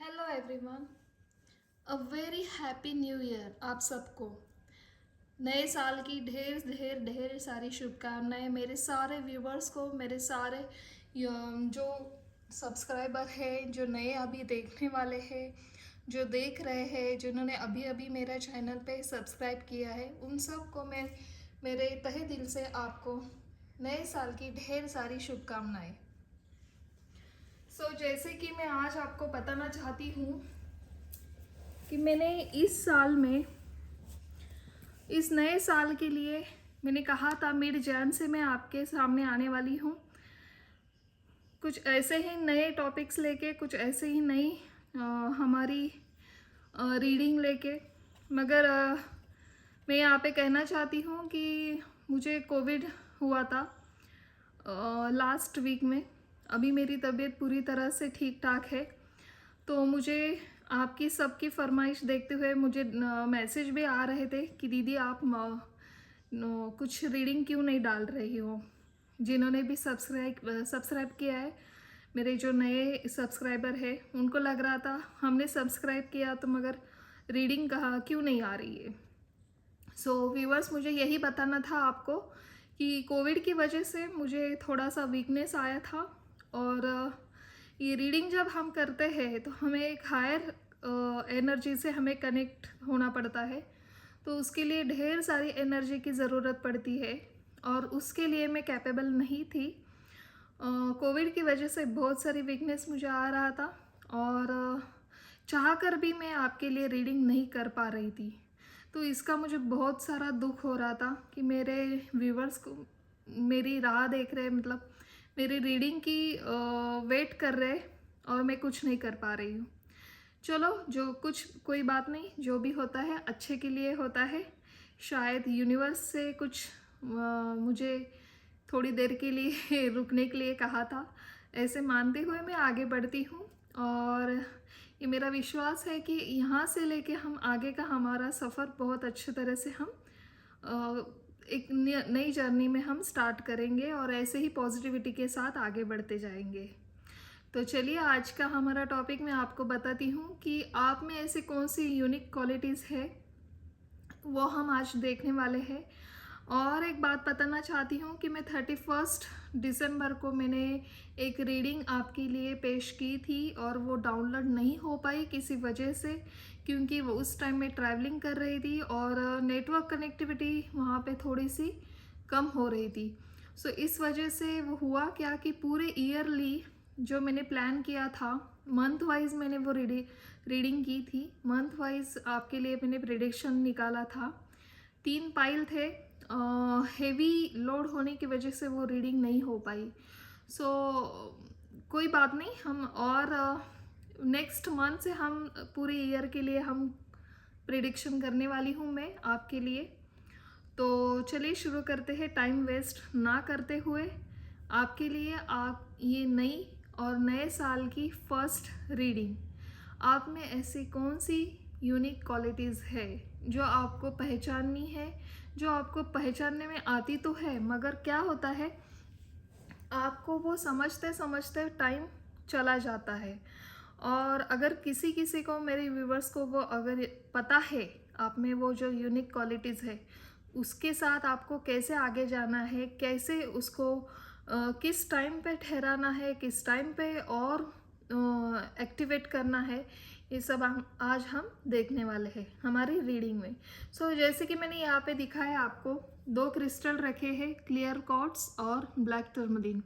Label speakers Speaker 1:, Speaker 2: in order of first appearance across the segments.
Speaker 1: Hello everyone, a very happy new year आप सबको। नए साल की ढेर ढेर ढेर सारी शुभकामनाएं मेरे सारे व्यूवर्स को, मेरे सारे जो सब्सक्राइबर हैं, जो नए अभी देखने वाले हैं, जो देख रहे हैं, जिन्होंने अभी अभी मेरा चैनल पे सब्सक्राइब किया है, उन सब को मैं मेरे तहे दिल से आपको नए साल की ढेर सारी शुभकामनाएं। जैसे कि मैं आज आपको बताना चाहती हूँ कि मैंने इस साल में, इस नए साल के लिए मैंने कहा था मिड जैन से मैं आपके सामने आने वाली हूँ कुछ ऐसे ही नए टॉपिक्स लेके, कुछ ऐसे ही नई हमारी रीडिंग लेके। मगर मैं यहाँ पे कहना चाहती हूँ कि मुझे कोविड हुआ था लास्ट वीक में। अभी मेरी तबीयत पूरी तरह से ठीक ठाक है, तो मुझे आपकी सबकी फरमाइश देखते हुए मुझे मैसेज भी आ रहे थे कि दीदी आप कुछ रीडिंग क्यों नहीं डाल रही हो। जिन्होंने भी सब्सक्राइब किया है, मेरे जो नए सब्सक्राइबर है, उनको लग रहा था हमने सब्सक्राइब किया तो मगर रीडिंग कहाँ क्यों नहीं आ रही है। व्यूवर्स, मुझे यही बताना था आपको कि कोविड की वजह से मुझे थोड़ा सा वीकनेस आया था, और ये रीडिंग जब हम करते हैं तो हमें एक हायर एनर्जी से हमें कनेक्ट होना पड़ता है, तो उसके लिए ढेर सारी एनर्जी की ज़रूरत पड़ती है, और उसके लिए मैं कैपेबल नहीं थी। कोविड की वजह से बहुत सारी वीकनेस मुझे आ रहा था, और चाह कर भी मैं आपके लिए रीडिंग नहीं कर पा रही थी। तो इसका मुझे बहुत सारा दुख हो रहा था कि मेरे व्यूवर्स को मेरी राह देख रहे, मतलब मेरी रीडिंग की वेट कर रहे, और मैं कुछ नहीं कर पा रही हूँ। चलो, जो कुछ कोई बात नहीं, जो भी होता है अच्छे के लिए होता है। शायद यूनिवर्स से कुछ मुझे थोड़ी देर के लिए रुकने के लिए कहा था, ऐसे मानते हुए मैं आगे बढ़ती हूँ। और ये मेरा विश्वास है कि यहाँ से लेके हम आगे का हमारा सफ़र बहुत अच्छे तरह से हम एक नई जर्नी में हम स्टार्ट करेंगे, और ऐसे ही पॉजिटिविटी के साथ आगे बढ़ते जाएंगे। तो चलिए, आज का हमारा टॉपिक मैं आपको बताती हूँ कि आप में ऐसी कौन सी यूनिक क्वालिटीज़ है, वो हम आज देखने वाले हैं। और एक बात बताना चाहती हूँ कि मैं 31 दिसंबर को मैंने एक रीडिंग आपके लिए पेश की थी, और वो डाउनलोड नहीं हो पाई किसी वजह से, क्योंकि वो उस टाइम में ट्रैवलिंग कर रही थी और नेटवर्क कनेक्टिविटी वहाँ पे थोड़ी सी कम हो रही थी। इस वजह से वो हुआ क्या कि पूरे ईयरली जो मैंने प्लान किया था, मंथ वाइज मैंने वो रीडिंग की थी। मंथ वाइज आपके लिए मैंने प्रिडिक्शन निकाला था। 3 पाइल थे, हेवी लोड होने की वजह से वो रीडिंग नहीं हो पाई। कोई बात नहीं, हम और नेक्स्ट मंथ से हम पूरे ईयर के लिए हम प्रिडिक्शन करने वाली हूँ मैं आपके लिए। तो चलिए शुरू करते हैं, टाइम वेस्ट ना करते हुए। आपके लिए आप ये नई और नए साल की फर्स्ट रीडिंग, आप में ऐसी कौन सी यूनिक क्वालिटीज़ है जो आपको पहचाननी है, जो आपको पहचानने में आती तो है, मगर क्या होता है आपको वो समझते समझते टाइम चला जाता है। और अगर किसी किसी को, मेरे व्यूवर्स को, वो अगर पता है आप में वो जो यूनिक क्वालिटीज़ है, उसके साथ आपको कैसे आगे जाना है, कैसे उसको किस टाइम पे ठहराना है, किस टाइम पे और एक्टिवेट करना है, ये सब आज हम देखने वाले हैं हमारी रीडिंग में। जैसे कि मैंने यहाँ पे दिखाया आपको, 2 क्रिस्टल रखे हैं, क्लियर क्वार्ट्ज और ब्लैक टर्मलिन।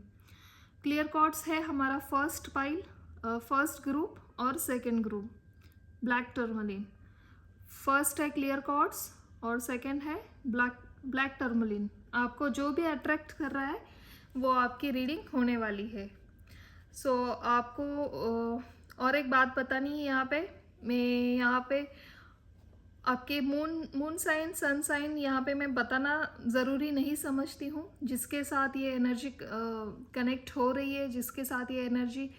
Speaker 1: क्लियर क्वार्ट्ज है हमारा फर्स्ट पाइल, फर्स्ट ग्रुप, और second group black tourmaline. First है क्लियर क्वार्ट्ज और सेकंड है ब्लैक टर्मलिन। आपको जो भी अट्रैक्ट कर रहा है वो आपकी रीडिंग होने वाली है। आपको और एक बात बतानी है यहाँ पे, मैं यहाँ पे आपके मून साइन, सन साइन यहाँ पे मैं बताना ज़रूरी नहीं समझती हूँ। जिसके साथ ये एनर्जी कनेक्ट हो रही है, जिसके साथ ये एनर्जी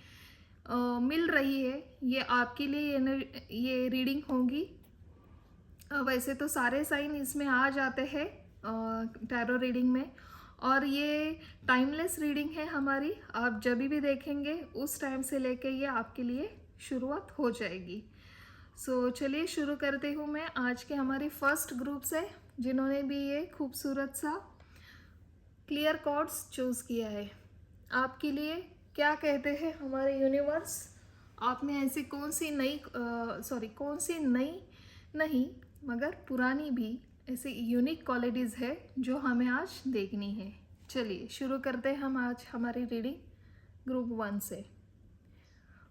Speaker 1: मिल रही है, ये आपके लिए ये रीडिंग होगी। वैसे तो सारे साइन इसमें आ जाते हैं टैरो रीडिंग में, और ये टाइमलेस रीडिंग है हमारी। आप जब भी देखेंगे उस टाइम से लेके ये आपके लिए शुरुआत हो जाएगी। सो चलिए शुरू करती हूँ मैं आज के हमारी फर्स्ट ग्रुप से, जिन्होंने भी ये खूबसूरत सा क्लियर कॉर्ड्स चूज़ किया है। आपके लिए क्या कहते हैं हमारे यूनिवर्स, आप में ऐसी कौन सी नई नहीं मगर पुरानी भी ऐसी यूनिक क्वालिटीज़ है जो हमें आज देखनी है। चलिए शुरू करते हैं हम आज हमारी रीडिंग ग्रुप 1 से।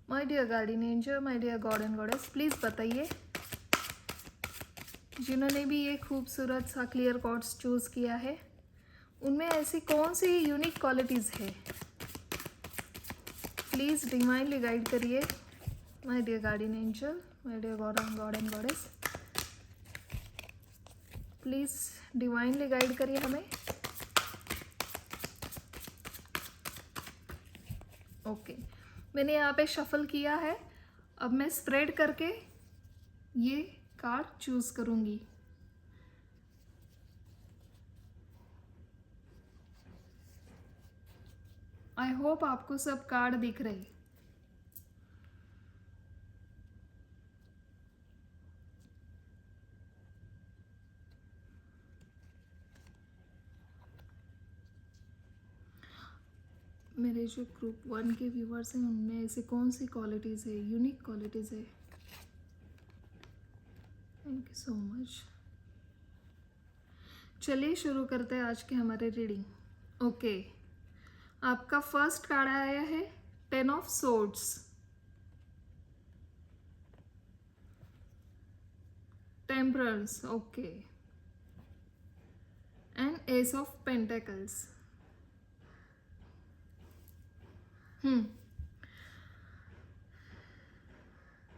Speaker 1: My dear guardian angel, my dear God and goddess, please बताइए जिन्होंने भी ये खूबसूरत सा क्लियर कॉर्ड्स चूज़ किया है उनमें ऐसी कौन सी यूनिक क्वालिटीज़ है। प्लीज़ डिवाइनली गाइड करिए my dear guardian angel, my dear God and goddess, please divinely guide करिए हमें। ओके, मैंने यहाँ पे शफल किया है। अब मैं स्प्रेड करके ये कार्ड चूज़ करूँगी। आई होप आपको सब कार्ड दिख रहे। मेरे जो ग्रुप 1 के व्यूवर्स हैं उनमें ऐसी कौन सी क्वालिटीज़ है, यूनिक क्वालिटीज़ है। Thank you so much. चलिए शुरू करते हैं आज के हमारे रीडिंग। ओके, आपका फर्स्ट कार्ड आया है 10 of swords, temperance, okay, and ace of pentacles.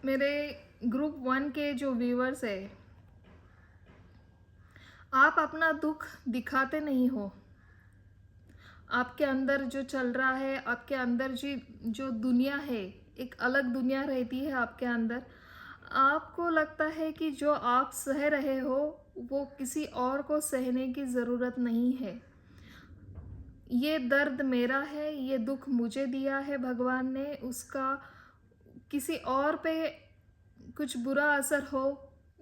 Speaker 1: मेरे ग्रुप 1 के जो व्यूवर्स है, आप अपना दुख दिखाते नहीं हो। आपके अंदर जो चल रहा है, आपके अंदर जो दुनिया है, एक अलग दुनिया रहती है आपके अंदर। आपको लगता है कि जो आप सह रहे हो वो किसी और को सहने की ज़रूरत नहीं है। ये दर्द मेरा है, ये दुख मुझे दिया है भगवान ने, उसका किसी और पे कुछ बुरा असर हो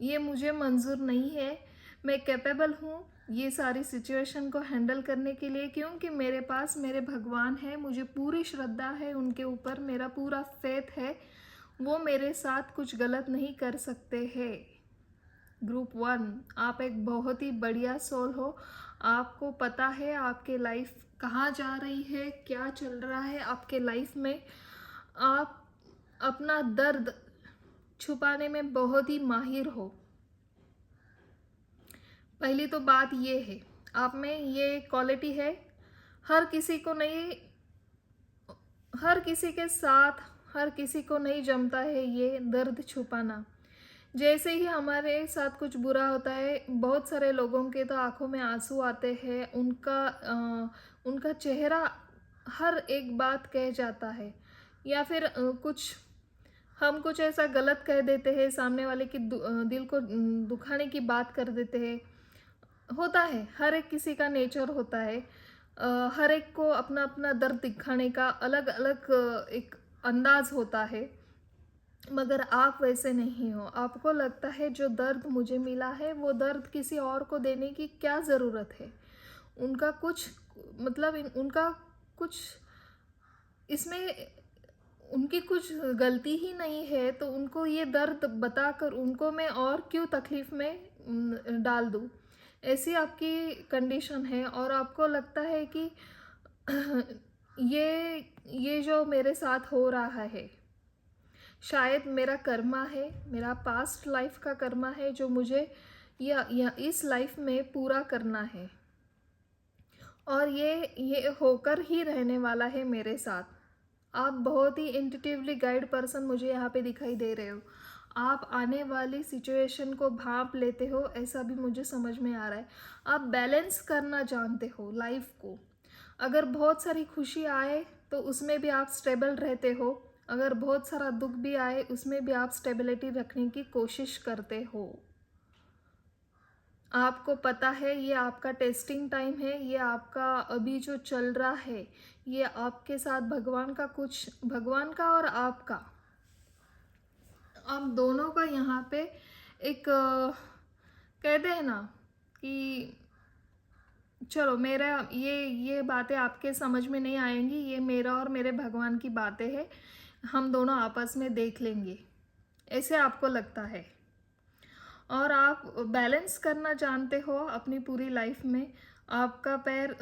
Speaker 1: ये मुझे मंजूर नहीं है। मैं कैपेबल हूँ ये सारी सिचुएशन को हैंडल करने के लिए, क्योंकि मेरे पास मेरे भगवान है, मुझे पूरी श्रद्धा है उनके ऊपर, मेरा पूरा फेथ है, वो मेरे साथ कुछ गलत नहीं कर सकते हैं। ग्रुप 1, आप एक बहुत ही बढ़िया सोल हो। आपको पता है आपके लाइफ कहाँ जा रही है, क्या चल रहा है आपके लाइफ में। आप अपना दर्द छुपाने में बहुत ही माहिर हो। पहली तो बात ये है, आप में ये क्वालिटी है। हर किसी को नहीं, हर किसी के साथ हर किसी को नहीं जमता है ये दर्द छुपाना। जैसे ही हमारे साथ कुछ बुरा होता है, बहुत सारे लोगों के तो आंखों में आंसू आते हैं, उनका चेहरा हर एक बात कह जाता है, या फिर हम कुछ ऐसा गलत कह देते हैं, सामने वाले की दिल को दुखाने की बात कर देते हैं। होता है, हर एक किसी का नेचर होता है। हर एक को अपना अपना दर्द दिखाने का अलग अलग एक अंदाज होता है, मगर आप वैसे नहीं हो। आपको लगता है जो दर्द मुझे मिला है वो दर्द किसी और को देने की क्या ज़रूरत है। उनका कुछ उनका कुछ इसमें उनकी कुछ गलती ही नहीं है, तो उनको ये दर्द बताकर उनको मैं और क्यों तकलीफ़ में डाल दूँ। ऐसी आपकी कंडीशन है और आपको लगता है कि ये जो मेरे साथ हो रहा है शायद मेरा कर्मा है, मेरा पास्ट लाइफ का कर्मा है जो मुझे या इस लाइफ में पूरा करना है, और ये होकर ही रहने वाला है मेरे साथ। आप बहुत ही इंट्यूटिवली गाइड पर्सन मुझे यहाँ पे दिखाई दे रहे हो। आप आने वाली सिचुएशन को भांप लेते हो, ऐसा भी मुझे समझ में आ रहा है। आप बैलेंस करना जानते हो लाइफ को। अगर बहुत सारी खुशी आए तो उसमें भी आप स्टेबल रहते हो, अगर बहुत सारा दुख भी आए उसमें भी आप स्टेबिलिटी रखने की कोशिश करते हो। आपको पता है ये आपका टेस्टिंग टाइम है, ये आपका अभी जो चल रहा है ये आपके साथ भगवान का और आपका आप दोनों का यहाँ पे एक कहते हैं ना कि चलो मेरा ये बातें आपके समझ में नहीं आएंगी, ये मेरा और मेरे भगवान की बातें हैं, हम दोनों आपस में देख लेंगे, ऐसे आपको लगता है। और आप बैलेंस करना जानते हो अपनी पूरी लाइफ में। आपका पैर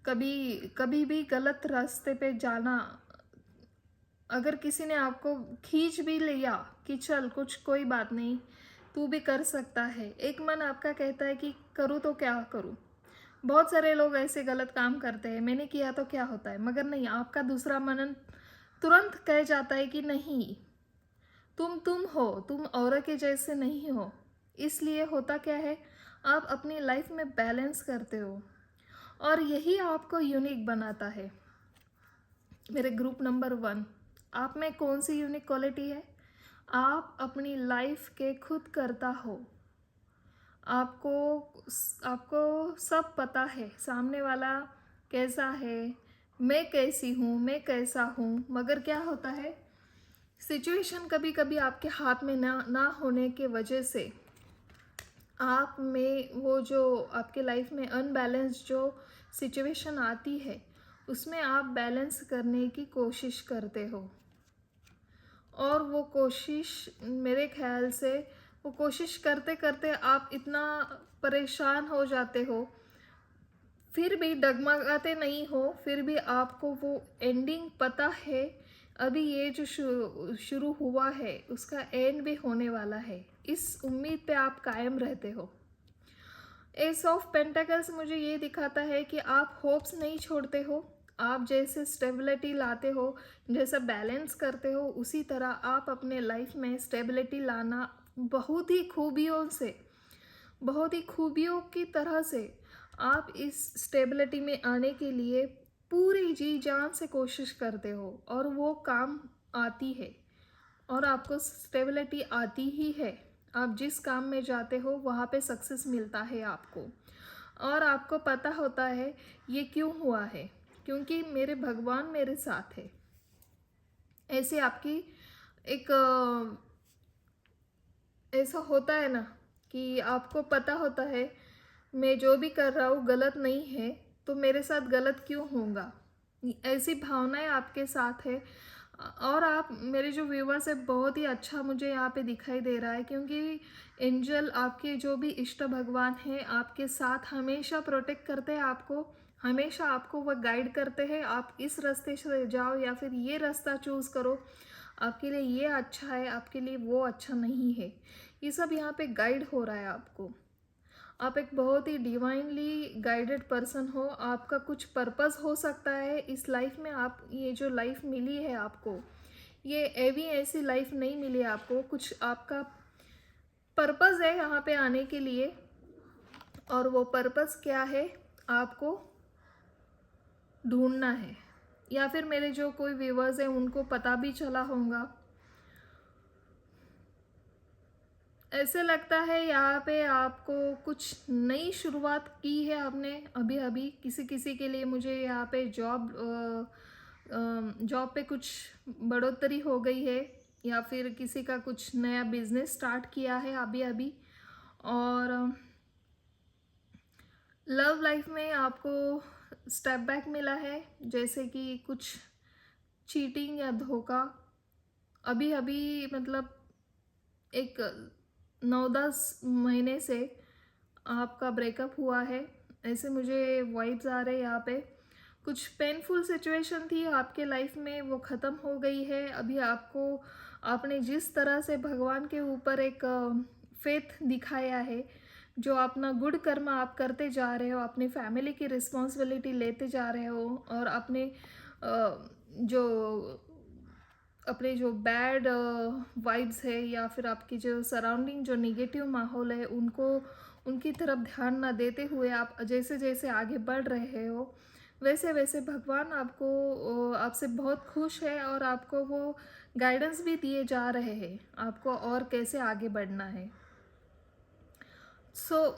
Speaker 1: कभी कभी भी गलत रास्ते पे जाना, अगर किसी ने आपको खींच भी लिया कि चल कुछ कोई बात नहीं, तू भी कर सकता है, एक मन आपका कहता है कि करूँ तो क्या करूँ। बहुत सारे लोग ऐसे गलत काम करते हैं, मैंने किया तो क्या होता है, मगर नहीं, आपका दूसरा मन तुरंत कह जाता है कि नहीं, तुम हो, तुम और के जैसे नहीं हो। इसलिए होता क्या है, आप अपनी लाइफ में बैलेंस करते हो और यही आपको यूनिक बनाता है। मेरे ग्रुप नंबर 1, आप में कौन सी यूनिक क्वालिटी है? आप अपनी लाइफ के खुद करता हो। आपको आपको सब पता है, सामने वाला कैसा है, मैं कैसी हूँ, मैं कैसा हूँ। मगर क्या होता है, सिचुएशन कभी कभी आपके हाथ में ना होने के वजह से आप में वो जो आपके लाइफ में अनबैलेंस जो सिचुएशन आती है, उसमें आप बैलेंस करने की कोशिश करते हो। और वो कोशिश, मेरे ख्याल से वो कोशिश करते करते आप इतना परेशान हो जाते हो, फिर भी डगमगाते नहीं हो, फिर भी आपको वो एंडिंग पता है, अभी ये जो शुरू हुआ है उसका एंड भी होने वाला है, इस उम्मीद पे आप कायम रहते हो। एस ऑफ पेंटाकल्स मुझे ये दिखाता है कि आप होप्स नहीं छोड़ते हो। आप जैसे स्टेबिलिटी लाते हो, जैसा बैलेंस करते हो, उसी तरह आप अपने लाइफ में स्टेबिलिटी लाना बहुत ही खूबियों से, बहुत ही खूबियों की तरह से आप इस स्टेबिलिटी में आने के लिए पूरी जी जान से कोशिश करते हो, और वो काम आती है और आपको स्टेबिलिटी आती ही है। आप जिस काम में जाते हो वहाँ पे सक्सेस मिलता है आपको, और आपको पता होता है ये क्यों हुआ है, क्योंकि मेरे भगवान मेरे साथ है। ऐसे आपकी एक ऐसा होता है ना कि आपको पता होता है मैं जो भी कर रहा हूँ गलत नहीं है, तो मेरे साथ गलत क्यों होगा, ऐसी भावनाएं आपके साथ है। और आप मेरे जो व्यूवर्स है, बहुत ही अच्छा मुझे यहाँ पे दिखाई दे रहा है, क्योंकि एंजल आपके जो भी इष्ट भगवान हैं आपके साथ हमेशा प्रोटेक्ट करते हैं आपको, हमेशा आपको वह गाइड करते हैं, आप इस रास्ते से जाओ या फिर ये रास्ता चूज़ करो, आपके लिए ये अच्छा है, आपके लिए वो अच्छा नहीं है, ये सब यहाँ पे गाइड हो रहा है आपको। आप एक बहुत ही डिवाइनली गाइडेड पर्सन हो, आपका कुछ पर्पस हो सकता है इस लाइफ में। आप ये जो लाइफ मिली है आपको, ये ऐसी लाइफ नहीं मिली है आपको, कुछ आपका पर्पस है यहाँ पे आने के लिए। और वो पर्पस क्या है आपको ढूंढना है, या फिर मेरे जो कोई व्यूवर्स हैं उनको पता भी चला होगा। ऐसे लगता है यहाँ पे आपको कुछ नई शुरुआत की है आपने अभी अभी। किसी किसी के लिए मुझे यहाँ पे जॉब पे कुछ बढ़ोतरी हो गई है, या फिर किसी का कुछ नया बिजनेस स्टार्ट किया है अभी अभी। और लव लाइफ में आपको स्टेप बैक मिला है, जैसे कि कुछ चीटिंग या धोखा अभी अभी, मतलब एक 9-10 महीने से आपका ब्रेकअप हुआ है, ऐसे मुझे वाइब्स आ रहे हैं यहाँ पे। कुछ पेनफुल सिचुएशन थी आपके लाइफ में, वो ख़त्म हो गई है अभी। आपको आपने जिस तरह से भगवान के ऊपर एक फेथ दिखाया है, जो अपना गुड कर्म आप करते जा रहे हो, अपनी फैमिली की रिस्पॉन्सिबिलिटी लेते जा रहे हो, और जो अपने जो बैड वाइब्स है या फिर आपकी जो सराउंडिंग जो निगेटिव माहौल है, उनको उनकी तरफ ध्यान ना देते हुए आप जैसे जैसे आगे बढ़ रहे हो, वैसे वैसे भगवान आपको आपसे बहुत खुश है, और आपको वो गाइडेंस भी दिए जा रहे हैं आपको और कैसे आगे बढ़ना है।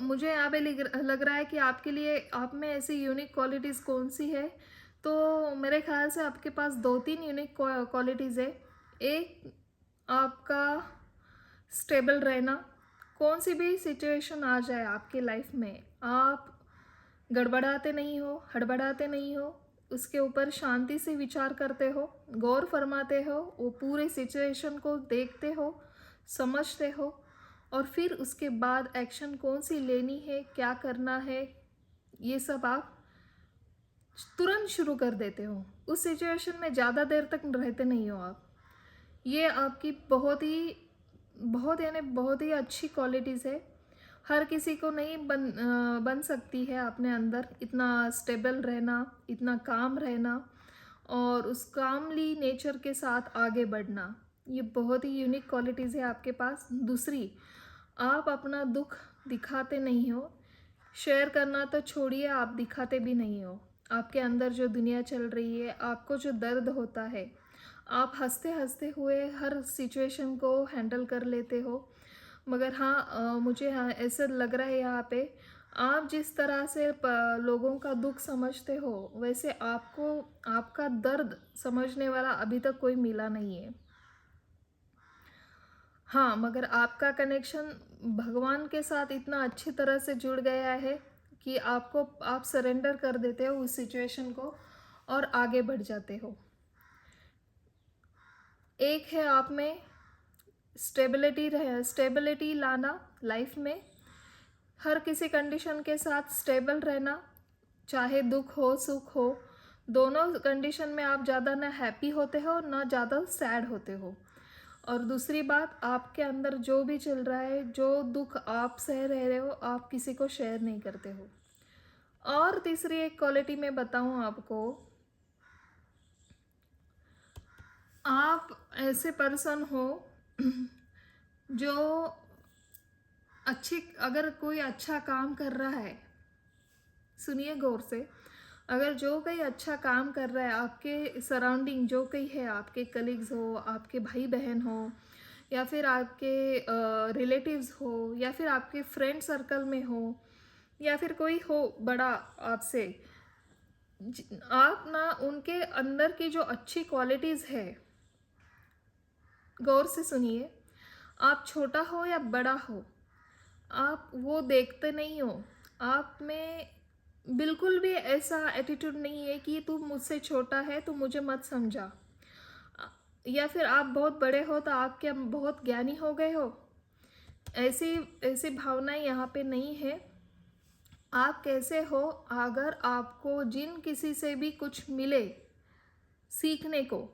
Speaker 1: मुझे यहाँ पे लग रहा है कि आपके लिए आप में ऐसी यूनिक क्वालिटीज़ कौन सी है। तो मेरे ख्याल से आपके पास 2-3 यूनिक क्वालिटीज़ है। एक, आपका स्टेबल रहना, कौन सी भी सिचुएशन आ जाए आपकी लाइफ में, आप गड़बड़ाते नहीं हो, हड़बड़ाते नहीं हो, उसके ऊपर शांति से विचार करते हो, गौर फरमाते हो, वो पूरे सिचुएशन को देखते हो, समझते हो, और फिर उसके बाद एक्शन कौन सी लेनी है, क्या करना है, ये सब आप तुरंत शुरू कर देते हो। उस सिचुएशन में ज़्यादा देर तक रहते नहीं हो आप। ये आपकी बहुत ही अच्छी क्वालिटीज़ है। हर किसी को नहीं बन सकती है अपने अंदर इतना स्टेबल रहना, इतना काम रहना, और उस कामली नेचर के साथ आगे बढ़ना। ये बहुत ही यूनिक क्वालिटीज़ है आपके पास। दूसरी, आप अपना दुख दिखाते नहीं हो। शेयर करना तो छोड़िए, आप दिखाते भी नहीं हो। आपके अंदर जो दुनिया चल रही है, आपको जो दर्द होता है, आप हंसते हंसते हुए हर सिचुएशन को हैंडल कर लेते हो। मगर हाँ, मुझे हाँ ऐसा लग रहा है यहाँ पे, आप जिस तरह से लोगों का दुख समझते हो, वैसे आपको आपका दर्द समझने वाला अभी तक कोई मिला नहीं है। हाँ, मगर आपका कनेक्शन भगवान के साथ इतना अच्छी तरह से जुड़ गया है कि आप सरेंडर कर देते हो उस सिचुएशन को और आगे बढ़ जाते हो। एक है आप में स्टेबिलिटी लाना लाइफ में, हर किसी कंडीशन के साथ स्टेबल रहना, चाहे दुख हो सुख हो, दोनों कंडीशन में आप ज़्यादा ना हैप्पी होते हो ना ज़्यादा सैड होते हो। और दूसरी बात, आपके अंदर जो भी चल रहा है, जो दुख आप सह रहे हो, आप किसी को शेयर नहीं करते हो। और तीसरी एक क्वालिटी मैं बताऊं आपको, आप ऐसे पर्सन हो जो अगर कोई अच्छा काम कर रहा है, सुनिए गौर से, अगर जो कोई अच्छा काम कर रहा है आपके सराउंडिंग, जो कोई है, आपके कलीग्स हो, आपके भाई बहन हो, या फिर आपके रिलेटिव्स हो, या फिर आपके फ्रेंड सर्कल में हो, या फिर कोई हो बड़ा आपसे, आप ना उनके अंदर की जो अच्छी क्वालिटीज़ है, गौर से सुनिए, आप छोटा हो या बड़ा हो, आप वो देखते नहीं हो। आप में बिल्कुल भी ऐसा एटीट्यूड नहीं है कि तू मुझसे छोटा है तो मुझे मत समझा, या फिर आप बहुत बड़े हो तो आप क्या बहुत ज्ञानी हो गए हो। ऐसी ऐसी भावनाएं यहाँ पे नहीं है। आप कैसे हो, अगर आपको जिन किसी से भी कुछ मिले सीखने को,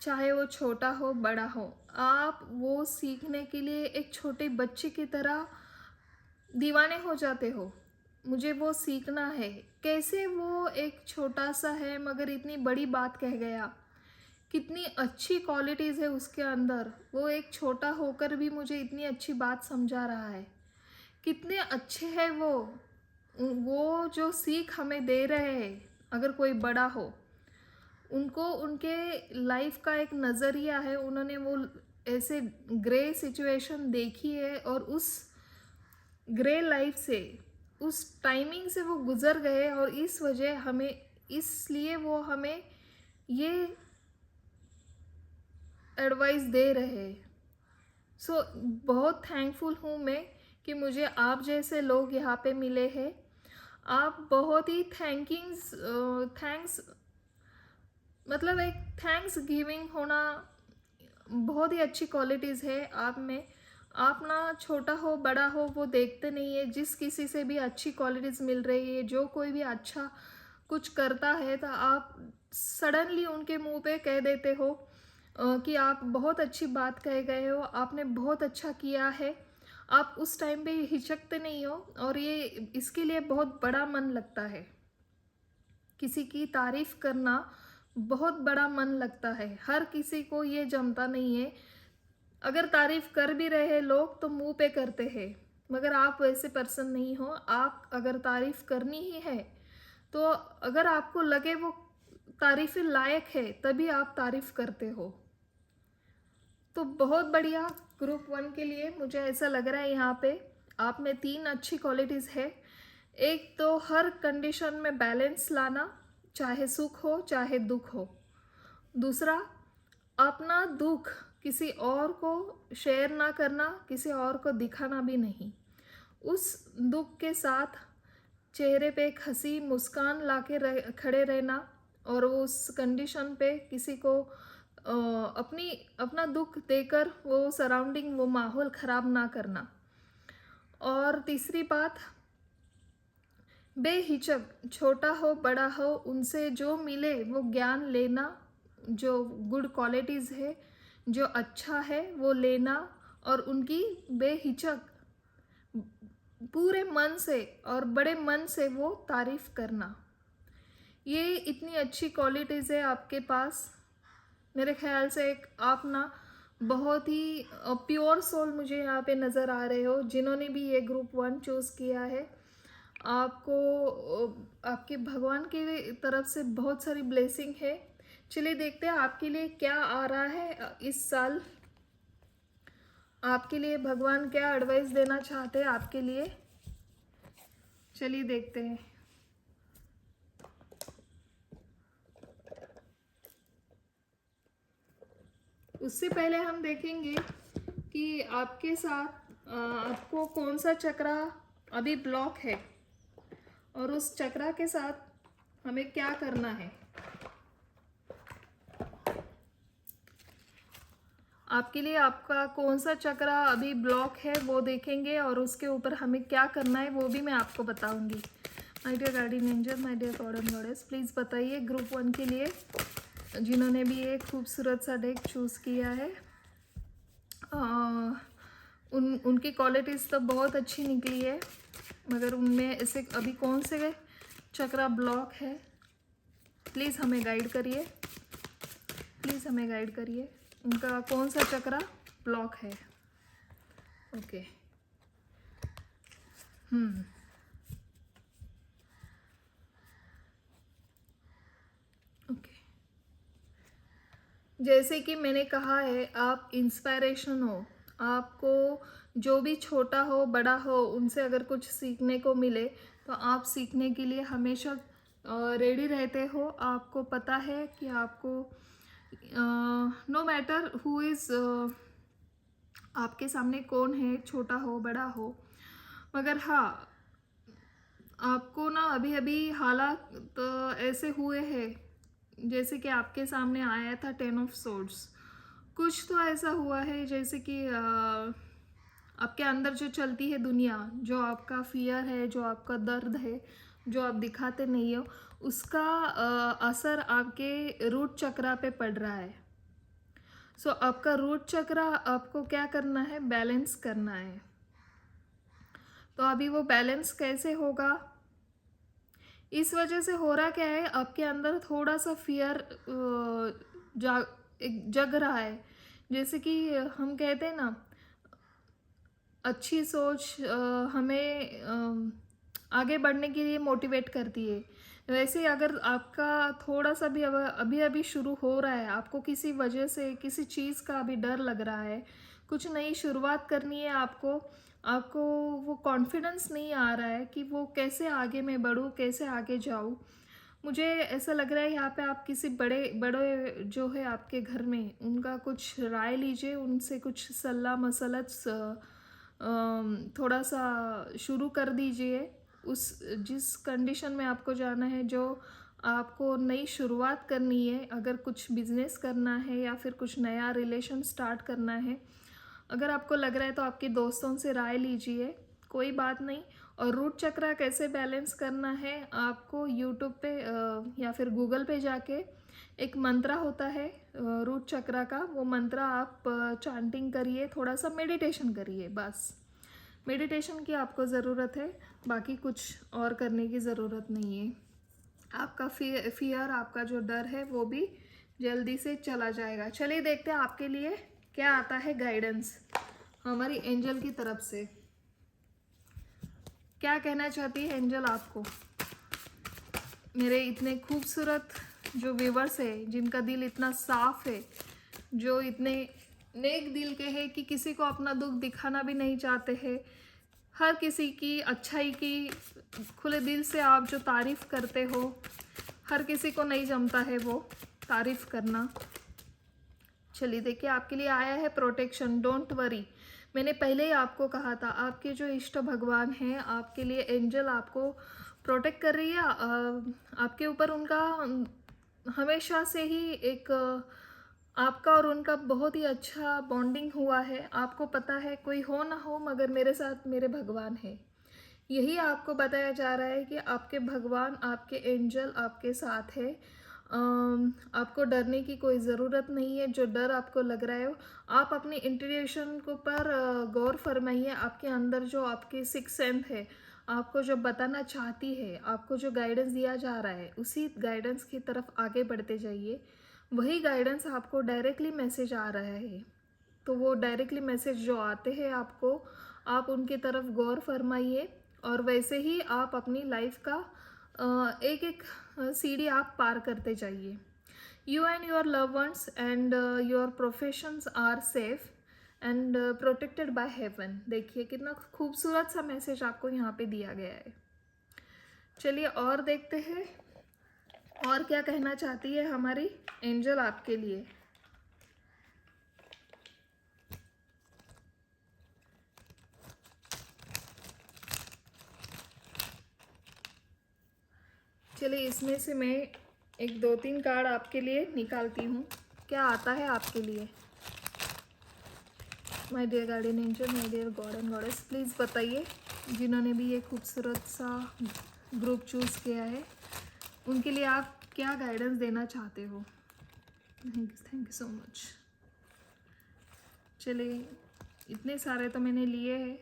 Speaker 1: चाहे वो छोटा हो बड़ा हो, आप वो सीखने के लिए एक छोटे बच्चे की तरह दीवाने हो जाते हो। मुझे वो सीखना है। कैसे वो एक छोटा सा है मगर इतनी बड़ी बात कह गया, कितनी अच्छी क्वालिटीज़ है उसके अंदर, वो एक छोटा होकर भी मुझे इतनी अच्छी बात समझा रहा है। कितने अच्छे हैं वो जो सीख हमें दे रहे हैं। अगर कोई बड़ा हो, उनको उनके लाइफ का एक नज़रिया है, उन्होंने वो ऐसे ग्रे सिचुएशन देखी है और उस ग्रे लाइफ से, उस टाइमिंग से वो गुज़र गए, और इस वजह हमें, इसलिए वो हमें ये एडवाइस दे रहे हैं। सो बहुत थैंकफुल हूँ मैं कि मुझे आप जैसे लोग यहाँ पे मिले हैं। आप बहुत ही थैंक्स, मतलब एक थैंक्स गिविंग होना बहुत ही अच्छी क्वालिटीज़ है आप में। आप ना छोटा हो बड़ा हो वो देखते नहीं है, जिस किसी से भी अच्छी क्वालिटीज़ मिल रही है, जो कोई भी अच्छा कुछ करता है तो आप सडनली उनके मुंह पे कह देते हो कि आप बहुत अच्छी बात कह गए हो, आपने बहुत अच्छा किया है। आप उस टाइम पे हिचकते नहीं हो, और ये इसके लिए बहुत बड़ा मन लगता है। किसी की तारीफ करना बहुत बड़ा मन लगता है, हर किसी को ये जमता नहीं है। अगर तारीफ कर भी रहे लोग तो मुंह पे करते हैं, मगर आप वैसे पर्सन नहीं हो। आप अगर तारीफ करनी ही है तो अगर आपको लगे वो तारीफ लायक है तभी आप तारीफ करते हो। तो बहुत बढ़िया, ग्रुप 1 के लिए मुझे ऐसा लग रहा है यहाँ पे आप में 3 अच्छी क्वालिटीज़ है। एक तो हर कंडीशन में बैलेंस लाना, चाहे सुख हो चाहे दुख हो। दूसरा, अपना दुख किसी और को शेयर ना करना, किसी और को दिखाना भी नहीं। उस दुख के साथ चेहरे पे एक हंसी मुस्कान लाके खड़े रहना, और उस कंडीशन पे किसी को अपना दुख देकर वो सराउंडिंग, वो माहौल ख़राब ना करना। और तीसरी बात, बेहिचक, छोटा हो बड़ा हो, उनसे जो मिले वो ज्ञान लेना, जो गुड क्वालिटीज़ है, जो अच्छा है वो लेना, और उनकी बेहिचक पूरे मन से और बड़े मन से वो तारीफ़ करना। ये इतनी अच्छी क्वालिटीज़ है आपके पास। मेरे ख्याल से एक आप ना बहुत ही प्योर सोल मुझे यहाँ पे नज़र आ रहे हो, जिन्होंने भी ये ग्रुप 1 चूज़ किया है। आपको आपके भगवान की तरफ से बहुत सारी ब्लेसिंग है। चलिए देखते हैं आपके लिए क्या आ रहा है इस साल। आपके लिए भगवान क्या एडवाइस देना चाहते हैं आपके लिए, चलिए देखते हैं। उससे पहले हम देखेंगे कि आपके साथ आपको कौन सा चक्रा अभी ब्लॉक है, और उस चक्रा के साथ हमें क्या करना है। आपके लिए आपका कौन सा चक्रा अभी ब्लॉक है वो देखेंगे, और उसके ऊपर हमें क्या करना है वो भी मैं आपको बताऊंगी। My dear guardian angel, my dear God and goddess, please बताइए ग्रुप 1 के लिए, जिन्होंने भी एक खूबसूरत सा डेक चूज़ किया है। उनकी क्वालिटीज़ तो बहुत अच्छी निकली है, मगर उनमें ऐसे अभी कौन से चक्रा ब्लॉक है, प्लीज़ हमें गाइड करिए, प्लीज़ हमें गाइड करिए। उनका कौन सा चक्रा ब्लॉक है। Okay, okay. जैसे कि मैंने कहा है, आप इंस्पायरेशन हो। आपको जो भी छोटा हो बड़ा हो, उनसे अगर कुछ सीखने को मिले तो आप सीखने के लिए हमेशा रेडी रहते हो। आपको पता है कि आपको नो मैटर हु इज़, आपके सामने कौन है, छोटा हो बड़ा हो, मगर हाँ, आपको ना अभी अभी हालात तो ऐसे हुए हैं जैसे कि आपके सामने आया था 10 ऑफ सोर्ड्स। कुछ तो ऐसा हुआ है जैसे कि आपके अंदर जो चलती है दुनिया, जो आपका फियर है, जो आपका दर्द है, जो आप दिखाते नहीं हो, उसका असर आपके रूट चक्रा पे पड़ रहा है। सो आपका रूट चक्रा आपको क्या करना है, बैलेंस करना है। तो अभी वो बैलेंस कैसे होगा, इस वजह से हो रहा क्या है, आपके अंदर थोड़ा सा फियर जग रहा है। जैसे कि हम कहते हैं ना, अच्छी सोच हमें आगे बढ़ने के लिए मोटिवेट करती है। वैसे अगर आपका थोड़ा सा भी अभी अभी शुरू हो रहा है, आपको किसी वजह से किसी चीज़ का अभी डर लग रहा है, कुछ नई शुरुआत करनी है आपको, आपको वो कॉन्फिडेंस नहीं आ रहा है कि वो कैसे आगे मैं बढ़ूँ, कैसे आगे जाऊँ। मुझे ऐसा लग रहा है यहाँ पे आप किसी बड़े बड़े जो है आपके घर में, उनका कुछ राय लीजिए, उनसे कुछ सलाह मसलत थोड़ा सा शुरू कर दीजिए। उस जिस कंडीशन में आपको जाना है, जो आपको नई शुरुआत करनी है, अगर कुछ बिजनेस करना है या फिर कुछ नया रिलेशन स्टार्ट करना है, अगर आपको लग रहा है तो आपके दोस्तों से राय लीजिए, कोई बात नहीं। और रूट चक्रा कैसे बैलेंस करना है, आपको यूट्यूब पे या फिर गूगल पे जाके एक मंत्रा होता है रूट चक्रा का, वो मंत्रा आप चांटिंग करिए, थोड़ा सा मेडिटेशन करिए, बस मेडिटेशन की आपको ज़रूरत है, बाकी कुछ और करने की ज़रूरत नहीं है। आपका फियर, आपका जो डर है वो भी जल्दी से चला जाएगा। चलिए देखते हैं आपके लिए क्या आता है गाइडेंस हमारी एंजल की तरफ से। क्या कहना चाहती है एंजल आपको? मेरे इतने खूबसूरत जो व्यूवर्स है, जिनका दिल इतना साफ है, जो इतने नेक दिल के हैं कि किसी को अपना दुख दिखाना भी नहीं चाहते हैं, हर किसी की अच्छाई की खुले दिल से आप जो तारीफ़ करते हो, हर किसी को नहीं जमता है वो तारीफ़ करना। चलिए देखिए, आपके लिए आया है प्रोटेक्शन, डोंट वरी। मैंने पहले ही आपको कहा था, आपके जो इष्ट भगवान हैं, आपके लिए एंजल आपको प्रोटेक्ट कर रही है। आपके ऊपर उनका हमेशा से ही एक आपका और उनका बहुत ही अच्छा बॉन्डिंग हुआ है। आपको पता है, कोई हो ना हो मगर मेरे साथ मेरे भगवान है। यही आपको बताया जा रहा है कि आपके भगवान, आपके एंजल आपके साथ है। आपको डरने की कोई ज़रूरत नहीं है। जो डर आपको लग रहा है, आप अपनी इंट्यूशन को पर गौर फरमाइए। आपके अंदर जो आपकी सिक्स सेंस है, आपको जो बताना चाहती है, आपको जो गाइडेंस दिया जा रहा है, उसी गाइडेंस की तरफ आगे बढ़ते जाइए। वही गाइडेंस आपको डायरेक्टली मैसेज आ रहा है। तो वो डायरेक्टली मैसेज जो आते हैं आपको, आप उनकी तरफ गौर फरमाइए और वैसे ही आप अपनी लाइफ का एक एक सीढ़ी आप पार करते जाइए। You and your love ones and your professions are safe and protected by heaven. देखिए कितना खूबसूरत सा मैसेज आपको यहाँ पे दिया गया है। चलिए और देखते हैं और क्या कहना चाहती है हमारी एंजल आपके लिए। चलिए इसमें से मैं एक 2-3 कार्ड आपके लिए निकालती हूँ, क्या आता है आपके लिए। My dear guardian angel, my dear God and goddess, please बताइए जिन्होंने भी ये खूबसूरत सा ग्रुप चूज़ किया है, उनके लिए आप क्या गाइडेंस देना चाहते हो। Thank you so much. चलिए इतने सारे तो मैंने लिए हैं।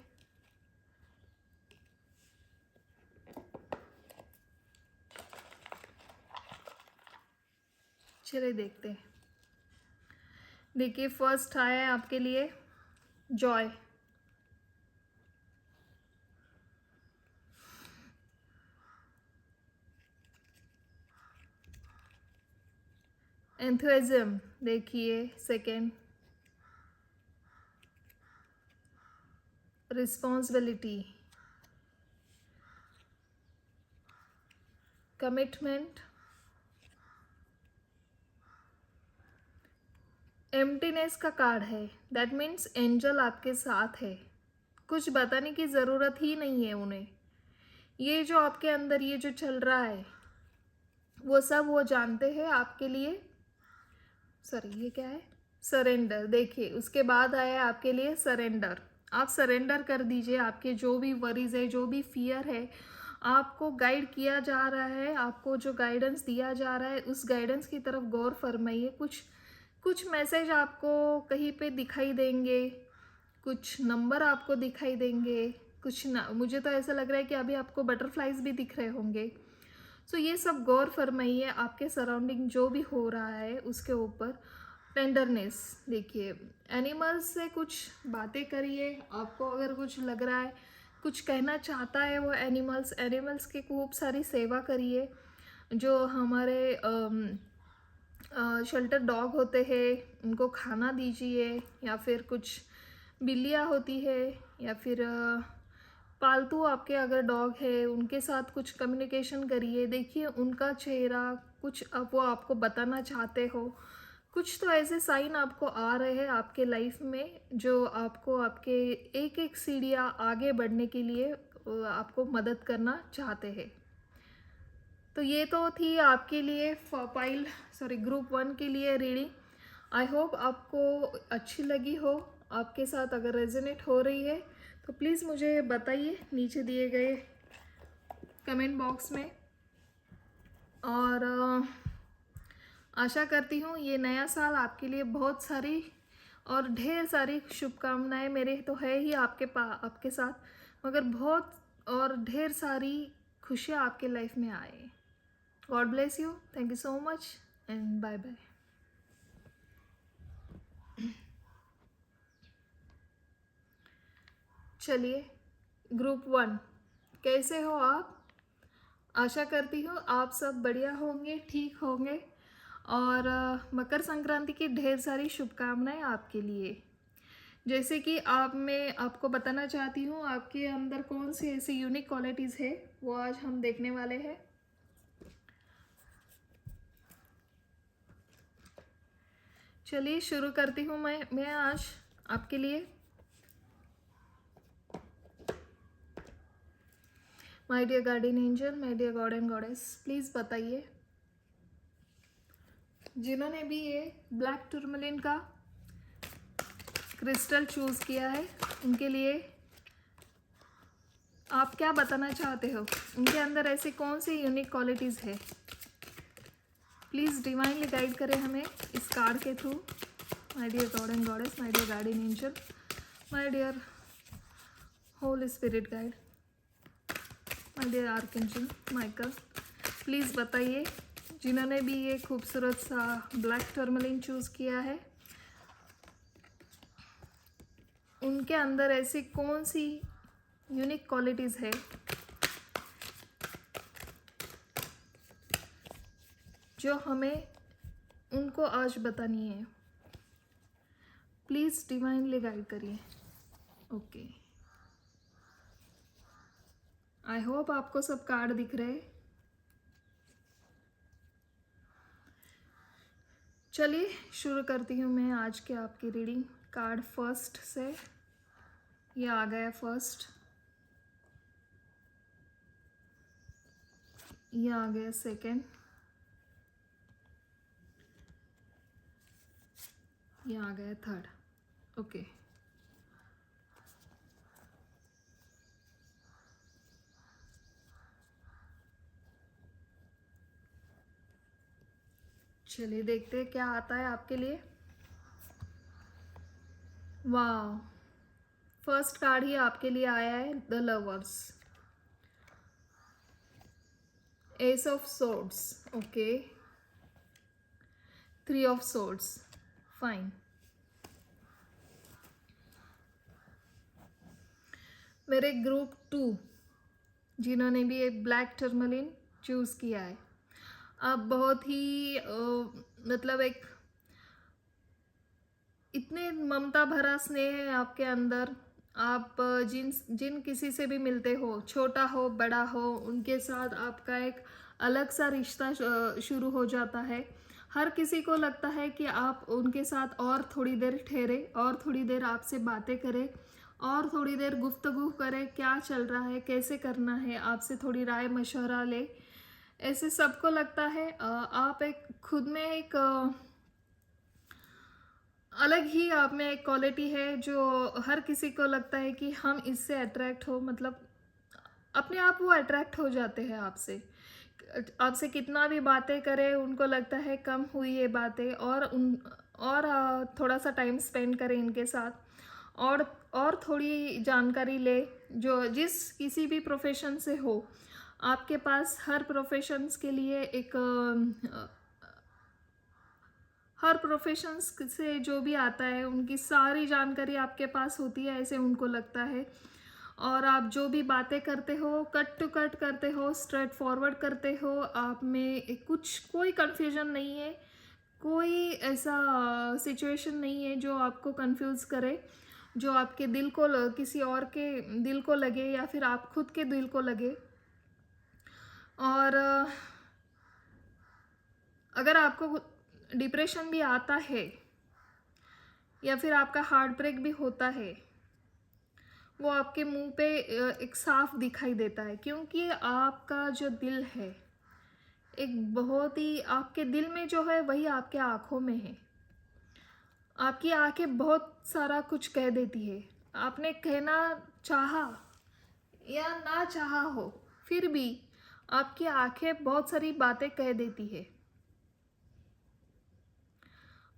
Speaker 1: चलिए देखते हैं। देखिए फर्स्ट आया है आपके लिए जॉय, एंथुसिज्म। देखिए सेकेंड, रिस्पॉन्सिबिलिटी, कमिटमेंट, एम्प्टीनेस का कार्ड है। दैट मीन्स एंजल आपके साथ है, कुछ बताने की ज़रूरत ही नहीं है उन्हें। ये जो आपके अंदर ये जो चल रहा है वो सब वो जानते हैं आपके लिए। सॉरी ये क्या है, सरेंडर। देखिए उसके बाद आया है आपके लिए सरेंडर। आप सरेंडर कर दीजिए, आपके जो भी वरीज है, जो भी फियर है, आपको गाइड किया जा रहा है, आपको जो गाइडेंस दिया जा रहा है उस गाइडेंस की तरफ गौर फरमाइए। कुछ कुछ मैसेज आपको कहीं पे दिखाई देंगे, कुछ नंबर आपको दिखाई देंगे, कुछ ना, मुझे तो ऐसा लग रहा है कि अभी आपको बटरफ्लाइज भी दिख रहे होंगे। सो ये सब गौर फरमाइए आपके सराउंडिंग जो भी हो रहा है उसके ऊपर। टेंडरनेस, देखिए एनिमल्स से कुछ बातें करिए। आपको अगर कुछ लग रहा है, कुछ कहना चाहता है वो एनिमल्स की खूब सारी सेवा करिए। जो हमारे शेल्टर डॉग होते हैं उनको खाना दीजिए, या फिर कुछ बिल्लियाँ होती है, या फिर पालतू आपके अगर डॉग है उनके साथ कुछ कम्युनिकेशन करिए। देखिए उनका चेहरा कुछ अब वो आपको बताना चाहते हो। कुछ तो ऐसे साइन आपको आ रहे हैं आपके लाइफ में जो आपको आपके एक एक सीढ़ियाँ आगे बढ़ने के लिए आपको मदद करना चाहते हैं। तो ये तो थी आपके लिए ग्रुप 1 के लिए रीडिंग। आई होप आपको अच्छी लगी हो। आपके साथ अगर रेजोनेट हो रही है तो प्लीज़ मुझे बताइए नीचे दिए गए कमेंट बॉक्स में। और आशा करती हूँ ये नया साल आपके लिए बहुत सारी और ढेर सारी शुभकामनाएं मेरे तो है ही आपके साथ, मगर बहुत और ढेर सारी खुशियाँ आपके लाइफ में आए। God bless you. Thank you so much and bye bye. चलिए ग्रुप 1, कैसे हो आप। आशा करती हूँ आप सब बढ़िया होंगे, ठीक होंगे। और मकर संक्रांति की ढेर सारी शुभकामनाएं आपके लिए। जैसे कि मैं आपको बताना चाहती हूँ आपके अंदर कौन सी ऐसी यूनिक क्वालिटीज़ है, वो आज हम देखने वाले हैं। चलिए शुरू करती हूँ मैं आज आपके लिए। My dear guardian angel, my dear God and goddess, please बताइए जिन्होंने भी ये ब्लैक टूरमलिन का क्रिस्टल चूज़ किया है उनके लिए आप क्या बताना चाहते हो। उनके अंदर ऐसी कौन सी यूनिक क्वालिटीज़ है, प्लीज़ डिवाइनली गाइड करें हमें इस कार्ड के through. My dear God and goddess, my dear guardian angel, my dear Holy Spirit guide, my dear archangel Michael, please बताइए जिन्होंने भी ये खूबसूरत सा ब्लैक टर्मलिन चूज़ किया है उनके अंदर ऐसी कौन सी यूनिक क्वालिटीज़ है जो हमें उनको आज बतानी है। प्लीज़ डिवाइनली गाइड करिए। ओके, आई होप आपको सब कार्ड दिख रहे। चलिए शुरू करती हूँ मैं आज के आपकी रीडिंग। कार्ड फर्स्ट से, ये आ गया फर्स्ट, ये आ गया सेकंड, ये आ गया थर्ड। ओके, चलिए देखते हैं क्या आता है आपके लिए। वाह, फर्स्ट कार्ड ही आपके लिए आया है, the lovers, S of swords. Okay, three of swords, fine. मेरे ग्रुप 2 जिन्होंने भी एक ब्लैक टर्मलिन चूज़ किया है, आप बहुत ही मतलब एक इतने ममता भरा स्नेह है आपके अंदर। आप जिन किसी से भी मिलते हो, छोटा हो बड़ा हो, उनके साथ आपका एक अलग सा रिश्ता शुरू हो जाता है। हर किसी को लगता है कि आप उनके साथ और थोड़ी देर ठहरे, और थोड़ी देर आपसे बातें करें, और थोड़ी देर गुफ्तगू करें, क्या चल रहा है, कैसे करना है, आपसे थोड़ी राय मशवरा ले। ऐसे सबको लगता है। आप एक खुद में एक अलग ही आप में एक क्वालिटी है जो हर किसी को लगता है कि हम इससे अट्रैक्ट हो, मतलब अपने आप वो अट्रैक्ट हो जाते हैं आपसे। आपसे कितना भी बातें करें उनको लगता है कम हुई ये बातें, और थोड़ा सा टाइम स्पेंड करें इनके साथ, और थोड़ी जानकारी ले। जो जिस किसी भी प्रोफेशन से हो, आपके पास हर प्रोफेशंस के लिए एक हर प्रोफेशंस से जो भी आता है उनकी सारी जानकारी आपके पास होती है, ऐसे उनको लगता है। और आप जो भी बातें करते हो, कट टू कट करते हो, स्ट्रेट फॉरवर्ड करते हो, आप में कोई कन्फ्यूजन नहीं है, कोई ऐसा सिचुएशन नहीं है जो आपको कंफ्यूज करे, जो आपके दिल को किसी और के दिल को लगे, या फिर आप खुद के दिल को लगे। और अगर आपको डिप्रेशन भी आता है या फिर आपका हार्ट ब्रेक भी होता है, वो आपके मुंह पे एक साफ दिखाई देता है, क्योंकि आपका जो दिल है एक बहुत ही, आपके दिल में जो है वही आपके आँखों में है। आपकी आंखें बहुत सारा कुछ कह देती है। आपने कहना चाहा या ना चाहा हो, फिर भी आपकी आंखें बहुत सारी बातें कह देती है।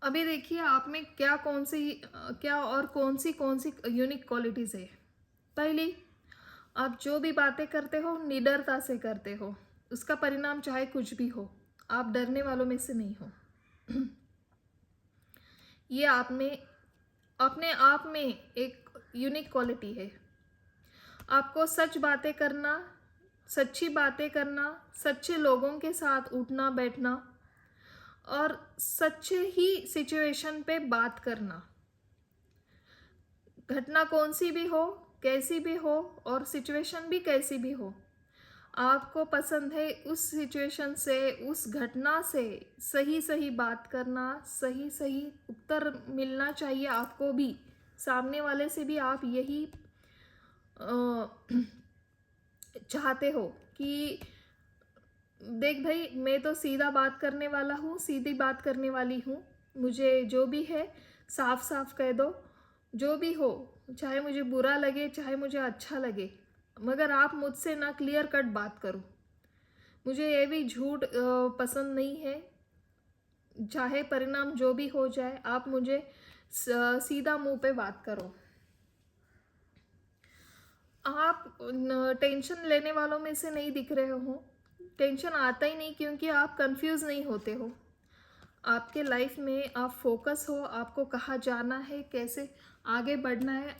Speaker 1: अभी देखिए आप में क्या कौन सी यूनिक क्वालिटीज़ है। पहली, आप जो भी बातें करते हो निडरता से करते हो, उसका परिणाम चाहे कुछ भी हो, आप डरने वालों में से नहीं हो। ये आप में अपने आप में एक यूनिक क्वालिटी है। आपको सच बातें करना, सच्ची बातें करना, सच्चे लोगों के साथ उठना बैठना, और सच्चे ही सिचुएशन पे बात करना। घटना कौन सी भी हो, कैसी भी हो, और सिचुएशन भी कैसी भी हो, आपको पसंद है उस सिचुएशन से, उस घटना से सही सही बात करना, सही सही उत्तर मिलना चाहिए आपको भी, सामने वाले से भी आप यही चाहते हो कि देख भाई, मैं तो सीधा बात करने वाला हूँ, सीधी बात करने वाली हूँ, मुझे जो भी है साफ साफ कह दो, जो भी हो, चाहे मुझे बुरा लगे चाहे मुझे अच्छा लगे, मगर आप मुझसे ना क्लियर कट बात करो। मुझे ये भी झूठ पसंद नहीं है, चाहे परिणाम जो भी हो जाए, आप मुझे सीधा मुंह पे बात करो। आप टेंशन लेने वालों में से नहीं दिख रहे हो, टेंशन आता ही नहीं क्योंकि आप कंफ्यूज नहीं होते हो। आपके लाइफ में आप फोकस हो, आपको कहाँ जाना है, कैसे आगे बढ़ना है,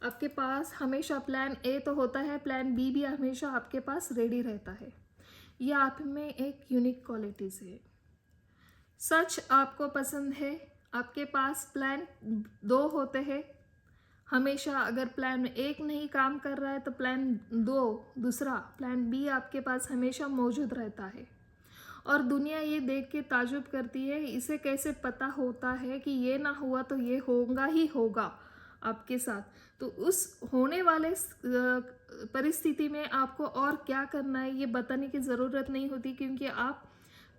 Speaker 1: आपके पास हमेशा प्लान ए तो होता है, प्लान बी भी हमेशा आपके पास रेडी रहता है। ये आप में एक यूनिक क्वालिटीज़ है। सच आपको पसंद है, आपके पास प्लान दो होते हैं हमेशा। अगर प्लान एक नहीं काम कर रहा है तो प्लान दो, दूसरा प्लान बी आपके पास हमेशा मौजूद रहता है। और दुनिया ये देख के ताजुब करती है, इसे कैसे पता होता है कि ये ना हुआ तो ये होगा ही होगा आपके साथ। तो उस होने वाले परिस्थिति में आपको और क्या करना है ये बताने की ज़रूरत नहीं होती, क्योंकि आप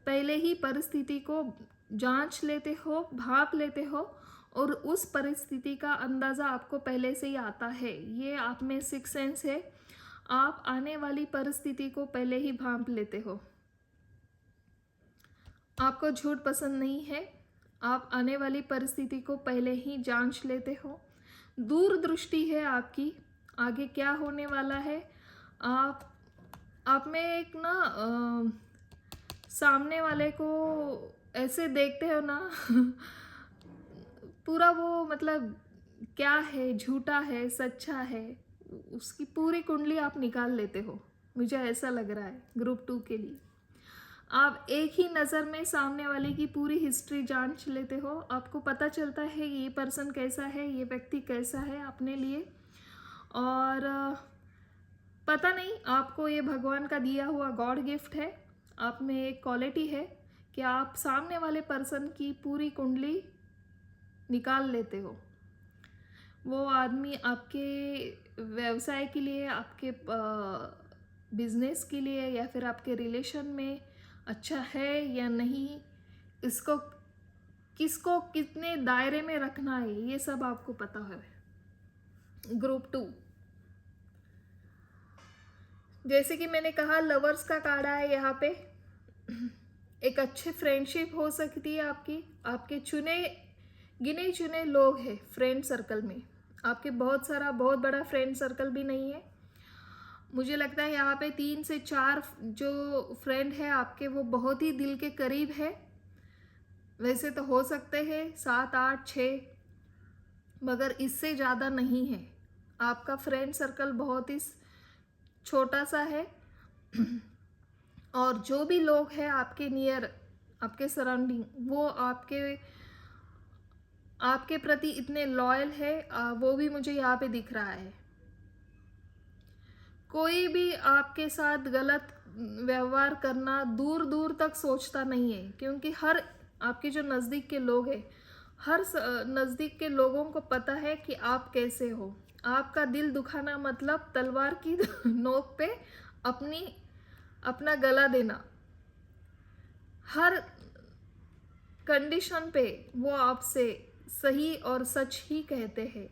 Speaker 1: पहले ही परिस्थिति को जांच लेते हो, भाप लेते हो, और उस परिस्थिति का अंदाज़ा आपको पहले से ही आता है। ये आप में सिक्स सेंस है, आप आने वाली परिस्थिति को पहले ही भाप लेते हो। आपको झूठ पसंद नहीं है, आप आने वाली परिस्थिति को पहले ही जांच लेते हो। दूरदृष्टि है आपकी, आगे क्या होने वाला है। आप में एक ना सामने वाले को ऐसे देखते हो ना पूरा वो मतलब क्या है, झूठा है, सच्चा है, उसकी पूरी कुंडली आप निकाल लेते हो। मुझे ऐसा लग रहा है ग्रुप 2 के लिए आप एक ही नज़र में सामने वाले की पूरी हिस्ट्री जांच लेते हो। आपको पता चलता है ये पर्सन कैसा है, ये व्यक्ति कैसा है अपने लिए। और पता नहीं, आपको ये भगवान का दिया हुआ गॉड गिफ्ट है। आप में एक क्वालिटी है कि आप सामने वाले पर्सन की पूरी कुंडली निकाल लेते हो। वो आदमी आपके व्यवसाय के लिए, आपके बिजनेस के लिए, या फिर आपके रिलेशन में अच्छा है या नहीं, इसको किसको कितने दायरे में रखना है, ये सब आपको पता है। ग्रुप 2, जैसे कि मैंने कहा लवर्स का कार्ड है यहाँ पे। एक अच्छी फ्रेंडशिप हो सकती है आपकी, आपके गिने चुने लोग हैं फ्रेंड सर्कल में। आपके बहुत बड़ा फ्रेंड सर्कल भी नहीं है। मुझे लगता है यहाँ पे 3 से 4 जो फ्रेंड है आपके, वो बहुत ही दिल के करीब है। वैसे तो हो सकते हैं 7, 8, 6, मगर इससे ज़्यादा नहीं है। आपका फ्रेंड सर्कल बहुत ही छोटा सा है। और जो भी लोग हैं आपके नियर, आपके सराउंडिंग, वो आपके प्रति इतने लॉयल है, वो भी मुझे यहाँ पे दिख रहा है। कोई भी आपके साथ गलत व्यवहार करना दूर दूर तक सोचता नहीं है, क्योंकि हर आपके जो नज़दीक के लोग हैं, हर नज़दीक के लोगों को पता है कि आप कैसे हो। आपका दिल दुखाना मतलब तलवार की नोक पे अपना गला देना। हर कंडीशन पे वो आपसे सही और सच ही कहते हैं।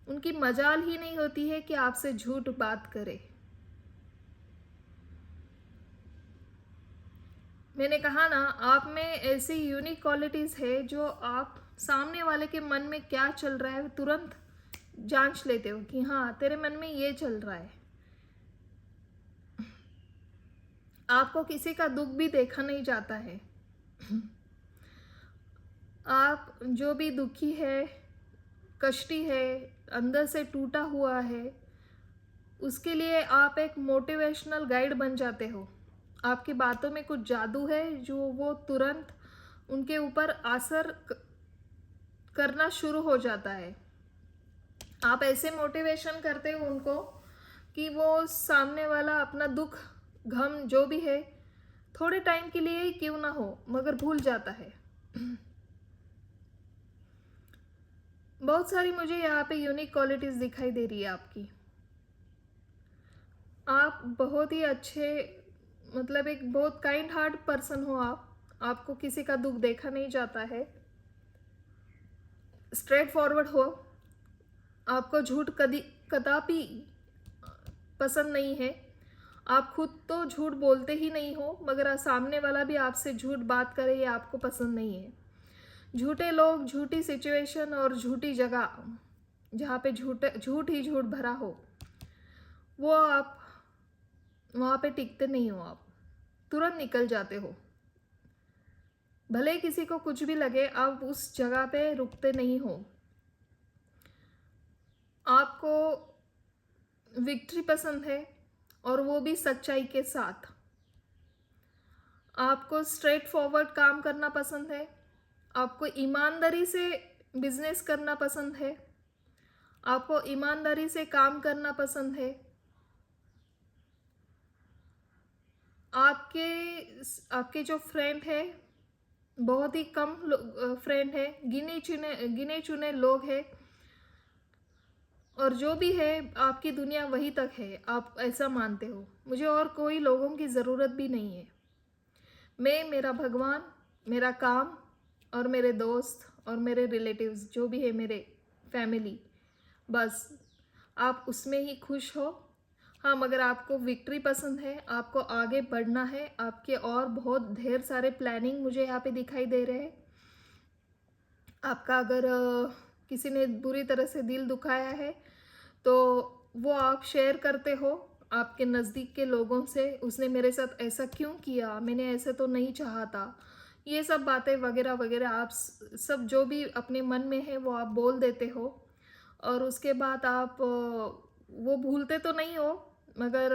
Speaker 1: उनकी मजाल ही नहीं होती है कि आपसे झूठ बात करे। मैंने कहा ना, आप में ऐसी यूनिक क्वालिटीज़ है जो आप सामने वाले के मन में क्या चल रहा है तुरंत जांच लेते हो कि हाँ तेरे मन में ये चल रहा है। आपको किसी का दुख भी देखा नहीं जाता है। आप जो भी दुखी है, कष्टी है, अंदर से टूटा हुआ है, उसके लिए आप एक मोटिवेशनल गाइड बन जाते हो। आपकी बातों में कुछ जादू है जो वो तुरंत उनके ऊपर असर करना शुरू हो जाता है। आप ऐसे मोटिवेशन करते हो उनको कि वो सामने वाला अपना दुख गम जो भी है थोड़े टाइम के लिए ही क्यों ना हो मगर भूल जाता है। बहुत सारी मुझे यहाँ पे यूनिक क्वालिटीज़ दिखाई दे रही है आपकी। आप बहुत ही अच्छे, मतलब एक बहुत काइंड हार्ट पर्सन हो आप। आपको किसी का दुख देखा नहीं जाता है, स्ट्रेट फॉरवर्ड हो, आपको झूठ कभी कदापि पसंद नहीं है। आप खुद तो झूठ बोलते ही नहीं हो मगर सामने वाला भी आपसे झूठ बात करे ये आपको पसंद नहीं है। झूठे लोग, झूठी सिचुएशन और झूठी जगह जहाँ पे झूठ ही झूठ भरा हो, वो आप वहाँ पे टिकते नहीं हो, आप तुरंत निकल जाते हो। भले ही किसी को कुछ भी लगे, आप उस जगह पे रुकते नहीं हो। आपको विक्ट्री पसंद है और वो भी सच्चाई के साथ। आपको स्ट्रेट फॉरवर्ड काम करना पसंद है, आपको ईमानदारी से बिजनेस करना पसंद है, आपको ईमानदारी से काम करना पसंद है। आपके जो फ्रेंड है बहुत ही कम फ्रेंड है, गिने चुने लोग हैं, और जो भी है आपकी दुनिया वही तक है, आप ऐसा मानते हो। मुझे और कोई लोगों की ज़रूरत भी नहीं है। मैं, मेरा भगवान, मेरा काम और मेरे दोस्त और मेरे रिलेटिव्स जो भी है, मेरे फैमिली, बस आप उसमें ही खुश हो। हाँ, मगर आपको विक्ट्री पसंद है, आपको आगे बढ़ना है, आपके और बहुत ढेर सारे प्लानिंग मुझे यहाँ पे दिखाई दे रहे हैं। आपका अगर किसी ने बुरी तरह से दिल दुखाया है तो वो आप शेयर करते हो आपके नज़दीक के लोगों से, उसने मेरे साथ ऐसा क्यों किया, मैंने ऐसे तो नहीं चाहा था, ये सब बातें वगैरह वगैरह आप सब जो भी अपने मन में है वो आप बोल देते हो। और उसके बाद आप वो भूलते तो नहीं हो मगर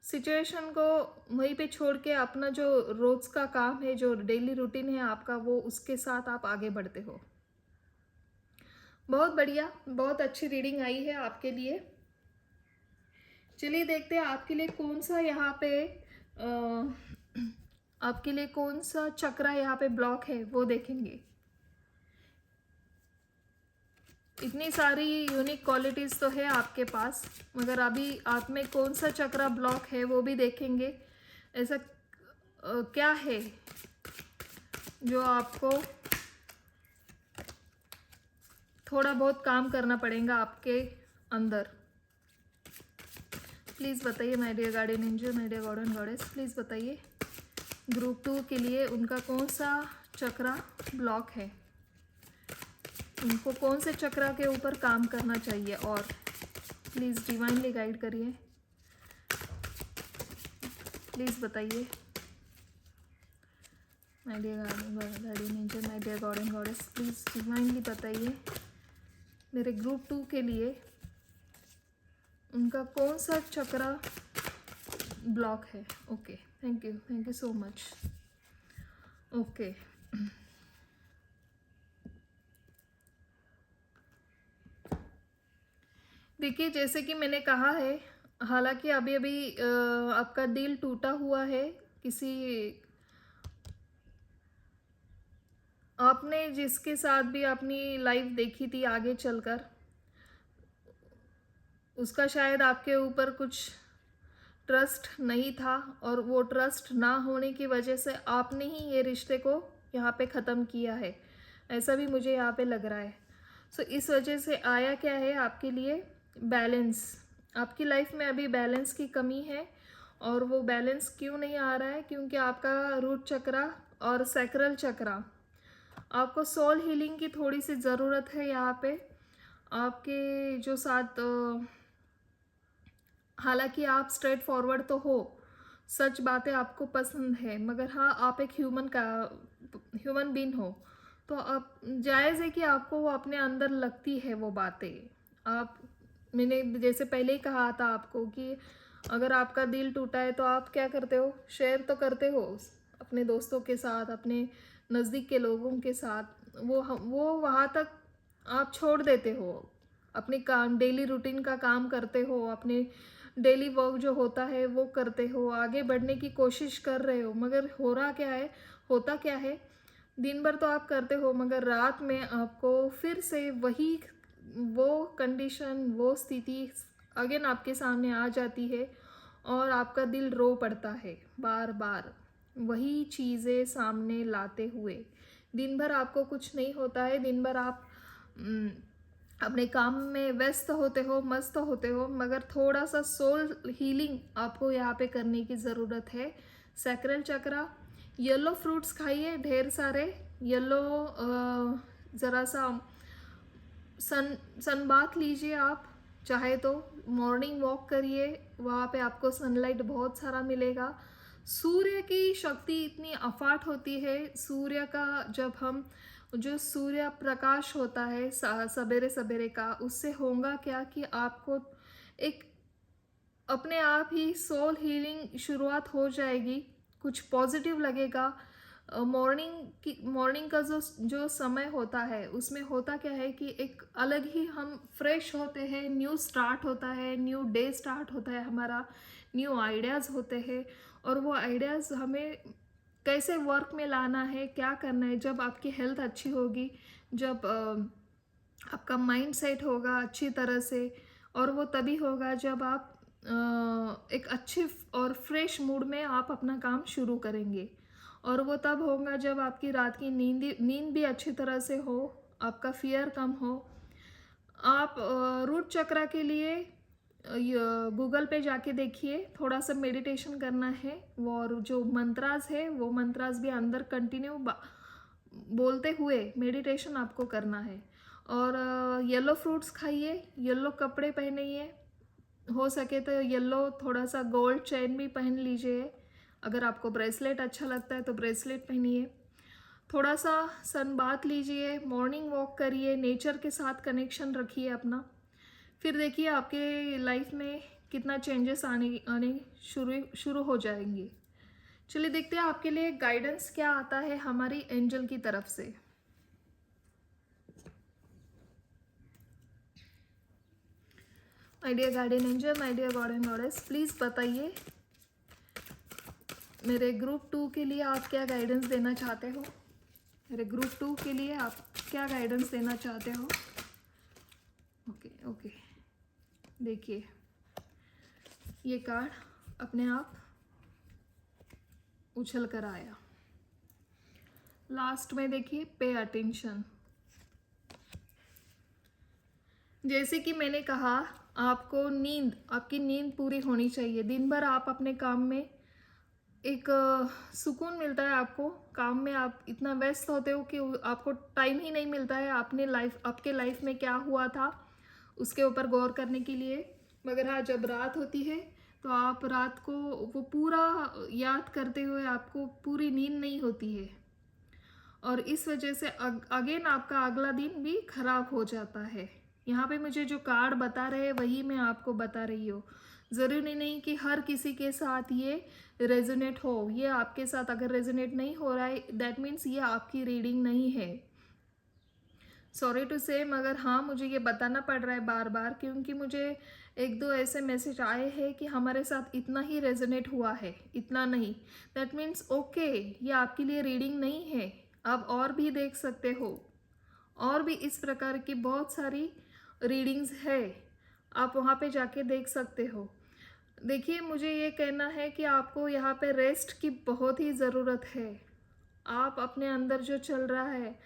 Speaker 1: सिचुएशन को वहीं पे छोड़ के अपना जो रोज़ का काम है, जो डेली रूटीन है आपका, वो उसके साथ आप आगे बढ़ते हो। बहुत बढ़िया, बहुत अच्छी रीडिंग आई है आपके लिए। चलिए देखते हैं आपके लिए कौन सा यहाँ पे आपके लिए कौन सा चक्रा यहाँ पे ब्लॉक है वो देखेंगे। इतनी सारी यूनिक क्वालिटीज़ तो है आपके पास, मगर अभी आप में कौन सा चक्रा ब्लॉक है वो भी देखेंगे। ऐसा क्या है जो आपको थोड़ा बहुत काम करना पड़ेगा आपके अंदर। प्लीज़ बताइए my dear guardian angel, my dear God and goddess, please बताइए ग्रुप 2 के लिए उनका कौन सा चक्रा ब्लॉक है, उनको कौन से चक्रा के ऊपर काम करना चाहिए। और प्लीज़ डिवाइनली गाइड करिए, प्लीज़ बताइए my dear guardian angel, my dear God and goddess, please divinely बताइए मेरे ग्रुप 2 के लिए उनका कौन सा चक्रा ब्लॉक है। Okay, thank you so much. Okay, देखिए जैसे कि मैंने कहा है, हालांकि अभी अभी आपका दिल टूटा हुआ है, किसी आपने जिसके साथ भी अपनी लाइफ देखी थी आगे चलकर, उसका शायद आपके ऊपर कुछ ट्रस्ट नहीं था और वो ट्रस्ट ना होने की वजह से आपने ही ये रिश्ते को यहाँ पे ख़त्म किया है, ऐसा भी मुझे यहाँ पे लग रहा है। सो इस वजह से आया क्या है आपके लिए, बैलेंस। आपकी लाइफ में अभी बैलेंस की कमी है, और वो बैलेंस क्यों नहीं आ रहा है, क्योंकि आपका रूट चक्रा और सैक्रल चक्रा, आपको सोल हीलिंग की थोड़ी सी ज़रूरत है यहाँ पे। आपके जो साथ हालांकि आप स्ट्रेट फॉरवर्ड तो हो, सच बातें आपको पसंद है, मगर हाँ आप एक ह्यूमन बीन हो, तो आप जायज़ है कि आपको वो अपने अंदर लगती है वो बातें। आप, मैंने जैसे पहले ही कहा था आपको कि अगर आपका दिल टूटा है तो आप क्या करते हो, शेयर तो करते हो अपने दोस्तों के साथ, अपने नज़दीक के लोगों के साथ। वो वहाँ तक आप छोड़ देते हो, अपने काम डेली रूटीन का काम करते हो, अपने डेली वर्क जो होता है वो करते हो, आगे बढ़ने की कोशिश कर रहे हो, मगर हो रहा क्या है, होता क्या है, दिन भर तो आप करते हो मगर रात में आपको फिर से वही वो कंडीशन, वो स्थिति अगेन आपके सामने आ जाती है और आपका दिल रो पड़ता है बार बार वही चीज़ें सामने लाते हुए। दिन भर आपको कुछ नहीं होता है, दिन भर आप अपने काम में व्यस्त होते हो, मस्त होते हो, मगर थोड़ा सा सोल हीलिंग आपको यहाँ पे करने की ज़रूरत है। सैक्रल चक्रा, येलो फ्रूट्स खाइए ढेर सारे, येलो ज़रा सा सन बाथ लीजिए आप, चाहे तो मॉर्निंग वॉक करिए, वहाँ पे आपको सनलाइट बहुत सारा मिलेगा। सूर्य की शक्ति इतनी अफाट होती है, सूर्य का जब हम जो सूर्य प्रकाश होता है सवेरे सवेरे का, उससे होगा क्या कि आपको एक अपने आप ही सोल हीलिंग शुरुआत हो जाएगी, कुछ पॉजिटिव लगेगा। मॉर्निंग का जो समय होता है उसमें होता क्या है कि एक अलग ही हम फ्रेश होते हैं, न्यू स्टार्ट होता है, न्यू डे स्टार्ट होता है हमारा, न्यू आइडियाज़ होते हैं और वो आइडियाज़ हमें कैसे वर्क में लाना है, क्या करना है। जब आपकी हेल्थ अच्छी होगी, जब आपका माइंड सेट होगा अच्छी तरह से, और वो तभी होगा जब आप एक अच्छे और फ्रेश मूड में आप अपना काम शुरू करेंगे, और वो तब होगा जब आपकी रात की नींद भी अच्छी तरह से हो, आपका फियर कम हो। आप रूट चक्रा के लिए गूगल पे जाके देखिए, थोड़ा सा मेडिटेशन करना है, वो और जो मंत्रास है वो मंत्रास भी अंदर कंटिन्यू बोलते हुए मेडिटेशन आपको करना है। और येलो फ्रूट्स खाइए, येलो कपड़े पहनिए, हो सके तो येलो थोड़ा सा गोल्ड चेन भी पहन लीजिए, अगर आपको ब्रेसलेट अच्छा लगता है तो ब्रेसलेट पहनिए। थोड़ा सा सन बाथ लीजिए, मॉर्निंग वॉक करिए, नेचर के साथ कनेक्शन रखिए अपना, फिर देखिए आपके लाइफ में कितना चेंजेस आने आने शुरू हो जाएंगे। चलिए देखते हैं आपके लिए गाइडेंस क्या आता है हमारी एंजल की तरफ से। My dear guardian angel, my dear God and goddess, please बताइए मेरे ग्रुप 2 के लिए आप क्या गाइडेंस देना चाहते हो। मेरे ग्रुप 2 के लिए आप क्या गाइडेंस देना चाहते हो। ओके, देखिए ये कार्ड अपने आप उछल कर आया। लास्ट में देखिए पे अटेंशन। जैसे कि मैंने कहा, आपको आपकी नींद पूरी होनी चाहिए। दिन भर आप अपने काम में एक सुकून मिलता है आपको, काम में आप इतना व्यस्त होते हो कि आपको टाइम ही नहीं मिलता है आपके लाइफ में क्या हुआ था उसके ऊपर गौर करने के लिए। मगर हाँ, जब रात होती है तो आप रात को वो पूरा याद करते हुए आपको पूरी नींद नहीं होती है, और इस वजह से अगेन आपका अगला दिन भी खराब हो जाता है। यहाँ पे मुझे जो कार्ड बता रहे हैं वही मैं आपको बता रही हूँ। ज़रूरी नहीं कि हर किसी के साथ ये रेजोनेट हो। ये आपके साथ अगर रेजोनेट नहीं हो रहा है, दैट मीन्स ये आपकी रीडिंग नहीं है। सॉरी टू से, मगर हाँ मुझे ये बताना पड़ रहा है बार बार, क्योंकि मुझे एक दो ऐसे मैसेज आए हैं कि हमारे साथ इतना ही रेजोनेट हुआ है, इतना नहीं। दैट मीन्स ओके, ये आपके लिए रीडिंग नहीं है, आप और भी देख सकते हो। और भी इस प्रकार की बहुत सारी रीडिंग्स है, आप वहाँ पे जाके देख सकते हो। देखिए, मुझे ये कहना है कि आपको यहाँ पे रेस्ट की बहुत ही ज़रूरत है। आप अपने अंदर जो चल रहा है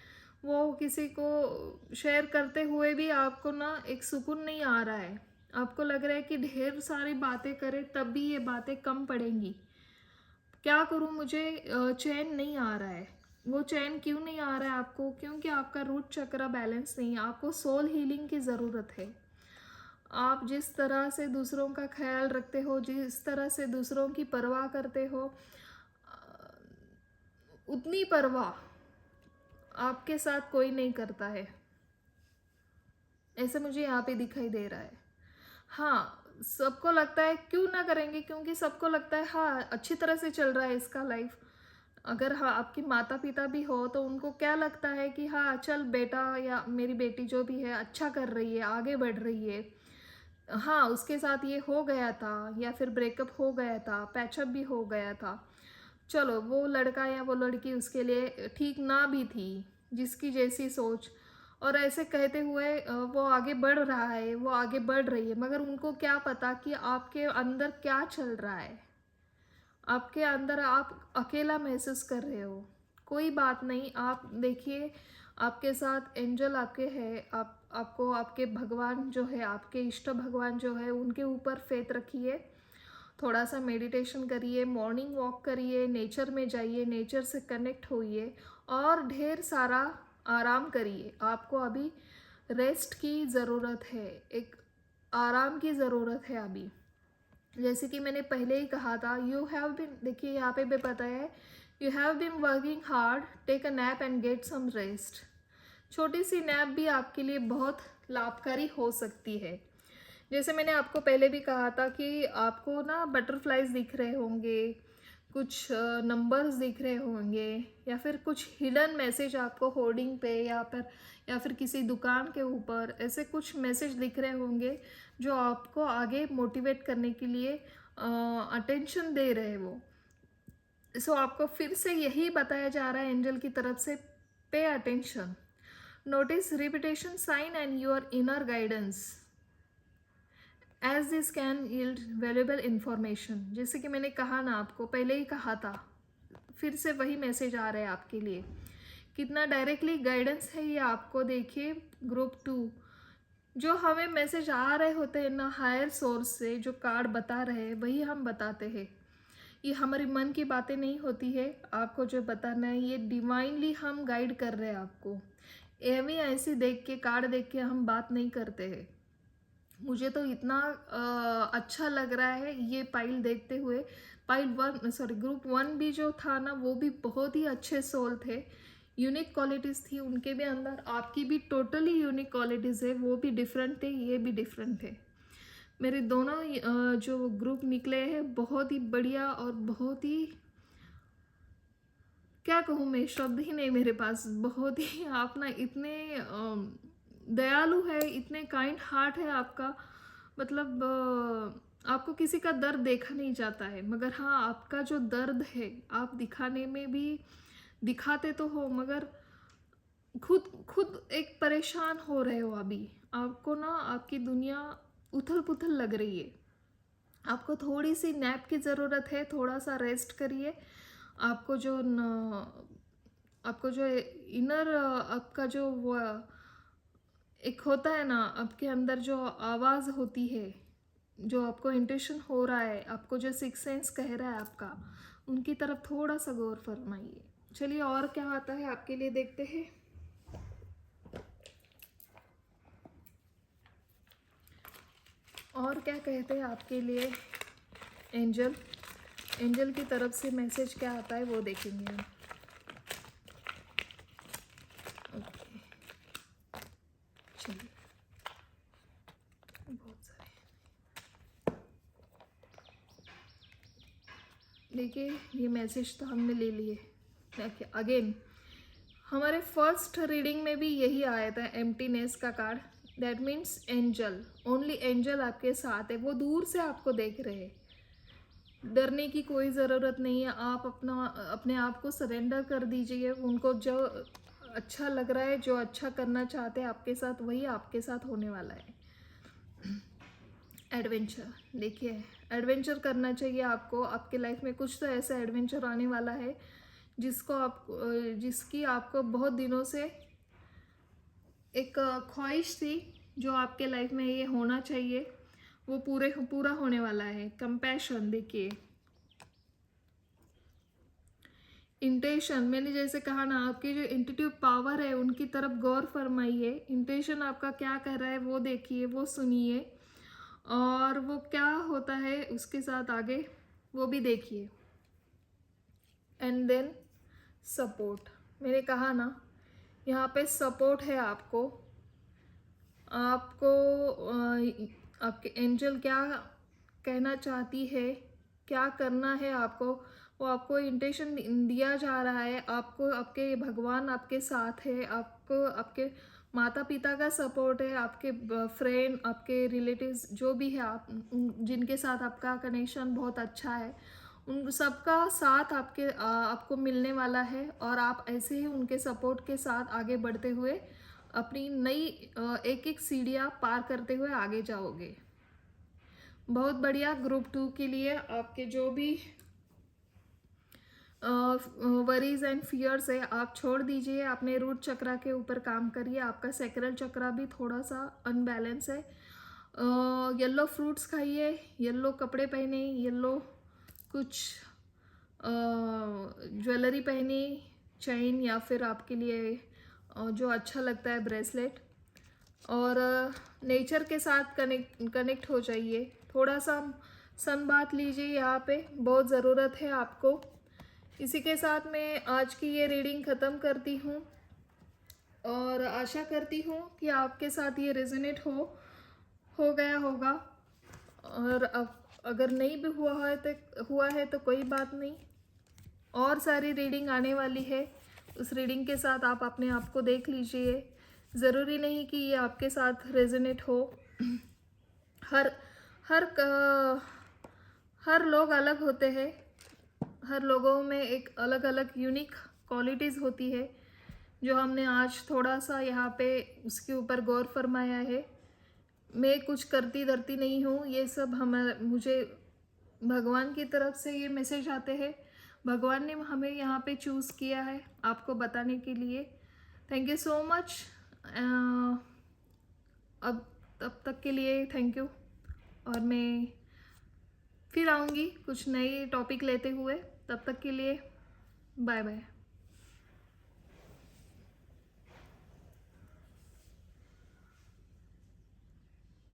Speaker 1: वो किसी को शेयर करते हुए भी आपको ना एक सुकून नहीं आ रहा है। आपको लग रहा है कि ढेर सारी बातें करें तब भी ये बातें कम पड़ेंगी। क्या करूँ, मुझे चैन नहीं आ रहा है। वो चैन क्यों नहीं आ रहा है आपको? क्योंकि आपका रूट चक्र बैलेंस नहीं है। आपको सोल हीलिंग की ज़रूरत है। आप जिस तरह से दूसरों का ख्याल रखते हो, जिस तरह से दूसरों की परवाह करते हो, उतनी परवाह आपके साथ कोई नहीं करता है, ऐसे मुझे यहाँ पे दिखाई दे रहा है। हाँ, सबको लगता है क्यों ना करेंगे, क्योंकि सबको लगता है हाँ अच्छी तरह से चल रहा है इसका लाइफ। अगर हाँ आपकी माता पिता भी हो तो उनको क्या लगता है कि हाँ चल बेटा या मेरी बेटी जो भी है अच्छा कर रही है, आगे बढ़ रही है। हाँ, उसके साथ ये हो गया था या फिर ब्रेकअप हो गया था, पैचअप भी हो गया था। चलो वो लड़का या वो लड़की उसके लिए ठीक ना भी थी, जिसकी जैसी सोच, और ऐसे कहते हुए वो आगे बढ़ रहा है, वो आगे बढ़ रही है, मगर उनको क्या पता कि आपके अंदर क्या चल रहा है। आपके अंदर आप अकेला महसूस कर रहे हो। कोई बात नहीं, आप देखिए, आपके साथ एंजल आपके हैं। आप आपको आपके भगवान जो है, आपके इष्ट भगवान जो है, उनके ऊपर फेथ रखिए। थोड़ा सा मेडिटेशन करिए, मॉर्निंग वॉक करिए, नेचर में जाइए, नेचर से कनेक्ट होइए और ढेर सारा आराम करिए। आपको अभी रेस्ट की ज़रूरत है, एक आराम की ज़रूरत है अभी। जैसे कि मैंने पहले ही कहा था, यू हैव बिन, देखिए यहाँ पे भी पता है, you have been working hard, take a nap and get some rest. छोटी सी नैप भी आपके लिए बहुत लाभकारी हो सकती है। जैसे मैंने आपको पहले भी कहा था कि आपको ना बटरफ्लाइज दिख रहे होंगे, कुछ नंबर्स दिख रहे होंगे, या फिर कुछ हिडन मैसेज आपको होर्डिंग पे या फिर किसी दुकान के ऊपर ऐसे कुछ मैसेज दिख रहे होंगे जो आपको आगे मोटिवेट करने के लिए अटेंशन दे रहे हैं वो। सो आपको फिर से यही बताया जा रहा है एंजल की तरफ से, pay attention, notice repetition sign and your inner guidance as this can yield valuable information. जैसे कि मैंने कहा ना, आपको पहले ही कहा था, फिर से वही मैसेज आ रहा है आपके लिए। कितना डायरेक्टली गाइडेंस है ये आपको देखिए। ग्रुप 2 जो हमें मैसेज आ रहे होते हैं ना हायर सोर्स से, जो कार्ड बता रहे हैं वही हम बताते हैं। ये हमारी मन की बातें नहीं होती है, आपको जो बताना है ये डिवाइनली हम गाइड कर रहे हैं आपको। एवं ऐसे देख के, कार्ड देख के हम बात नहीं करते हैं। मुझे तो इतना अच्छा लग रहा है ये पाइल देखते हुए। ग्रुप 1 भी जो था ना, वो भी बहुत ही अच्छे सोल थे, यूनिक क्वालिटीज़ थी उनके भी अंदर, आपकी भी टोटली यूनिक क्वालिटीज़ है। वो भी डिफरेंट थे, ये भी डिफरेंट थे। मेरे दोनों जो ग्रुप निकले हैं बहुत ही बढ़िया, और बहुत ही, क्या कहूँ मैं, शब्द ही नहीं मेरे पास। बहुत ही आप ना इतने दयालु है, इतने काइंड हार्ट है आपका। मतलब आपको किसी का दर्द देखा नहीं जाता है, मगर हाँ, आपका जो दर्द है आप दिखाने में भी दिखाते तो हो, मगर खुद खुद एक परेशान हो रहे हो अभी। आपको ना आपकी दुनिया उथल पुथल लग रही है। आपको थोड़ी सी नैप की ज़रूरत है, थोड़ा सा रेस्ट करिए। आपको जो आपको जो इनर आपका जो वो एक होता है ना, आपके अंदर जो आवाज़ होती है, जो आपको इंट्यूशन हो रहा है, आपको जो सिक्स सेंस कह रहा है आपका, उनकी तरफ थोड़ा सा गौर फरमाइए। चलिए और क्या आता है आपके लिए देखते हैं। और क्या कहते हैं आपके लिए एंजल, एंजल की तरफ से मैसेज क्या आता है वो देखेंगे हम। ओके, चलिए, बहुत सारे देखिए, ये मैसेज तो हमने ले लिए। देखिए अगेन, हमारे फर्स्ट रीडिंग में भी यही आया था, एम्प्टीनेस का card. That means angel, only angel आपके साथ है, वो दूर से आपको देख रहे हैं। डरने की कोई ज़रूरत नहीं है, आप अपने आप को सरेंडर कर दीजिए। उनको जो अच्छा लग रहा है, जो अच्छा करना चाहते हैं आपके साथ, वही आपके साथ होने वाला है। एडवेंचर, देखिए एडवेंचर करना चाहिए आपको। आपके लाइफ में कुछ तो ऐसा एडवेंचर आने वाला है जिसकी आपको बहुत दिनों से एक ख्वाहिश थी, जो आपके लाइफ में ये होना चाहिए, वो पूरा होने वाला है। कंपैशन, देखिए इंटेंशन, मैंने जैसे कहा ना, आपकी जो इंट्यूटिव पावर है उनकी तरफ गौर फरमाइए। इंटेंशन आपका क्या कह रहा है वो देखिए, वो सुनिए, और वो क्या होता है उसके साथ आगे वो भी देखिए। एंड देन सपोर्ट, मैंने कहा ना, यहाँ पे सपोर्ट है आपको। आपको आपके एंजल क्या कहना चाहती है, क्या करना है आपको, वो आपको इंटेंशन दिया जा रहा है। आपको आपके भगवान आपके साथ है, आपको आपके माता पिता का सपोर्ट है, आपके फ्रेंड, आपके रिलेटिव्स जो भी है, आप जिनके साथ आपका कनेक्शन बहुत अच्छा है, उन सबका साथ आपको मिलने वाला है। और आप ऐसे ही उनके सपोर्ट के साथ आगे बढ़ते हुए अपनी नई एक एक सीढ़ियाँ पार करते हुए आगे जाओगे। बहुत बढ़िया। ग्रुप 2 के लिए आपके जो भी वरीज एंड फियर्स है आप छोड़ दीजिए, अपने रूट चक्रा के ऊपर काम करिए। आपका सैक्रल चक्रा भी थोड़ा सा अनबैलेंस है। येलो फ्रूट्स खाइए, येलो कपड़े पहने, येलो कुछ ज्वेलरी पहनी, चेन या फिर आपके लिए जो अच्छा लगता है ब्रेसलेट। और नेचर के साथ कनेक्ट हो जाइए। थोड़ा सा सन बात लीजिए, यहाँ पे बहुत ज़रूरत है आपको। इसी के साथ मैं आज की ये रीडिंग ख़त्म करती हूँ और आशा करती हूँ कि आपके साथ ये रेजोनेट हो गया होगा। और अब अगर नहीं भी हुआ है तो कोई बात नहीं, और सारी रीडिंग आने वाली है। उस रीडिंग के साथ आप अपने आप को देख लीजिए। ज़रूरी नहीं कि ये आपके साथ रेजोनेट हो। हर हर हर लोग अलग होते हैं। हर लोगों में एक अलग अलग यूनिक क्वालिटीज़ होती है, जो हमने आज थोड़ा सा यहाँ पे उसके ऊपर गौर फरमाया है। मैं कुछ करती धरती नहीं हूँ, ये सब मुझे भगवान की तरफ से ये मैसेज आते हैं। भगवान ने हमें यहाँ पे चूज़ किया है आपको बताने के लिए। Thank you so much. अब तब तक के लिए थैंक यू। और मैं फिर आऊँगी कुछ नए टॉपिक लेते हुए। तब तक के लिए बाय बाय।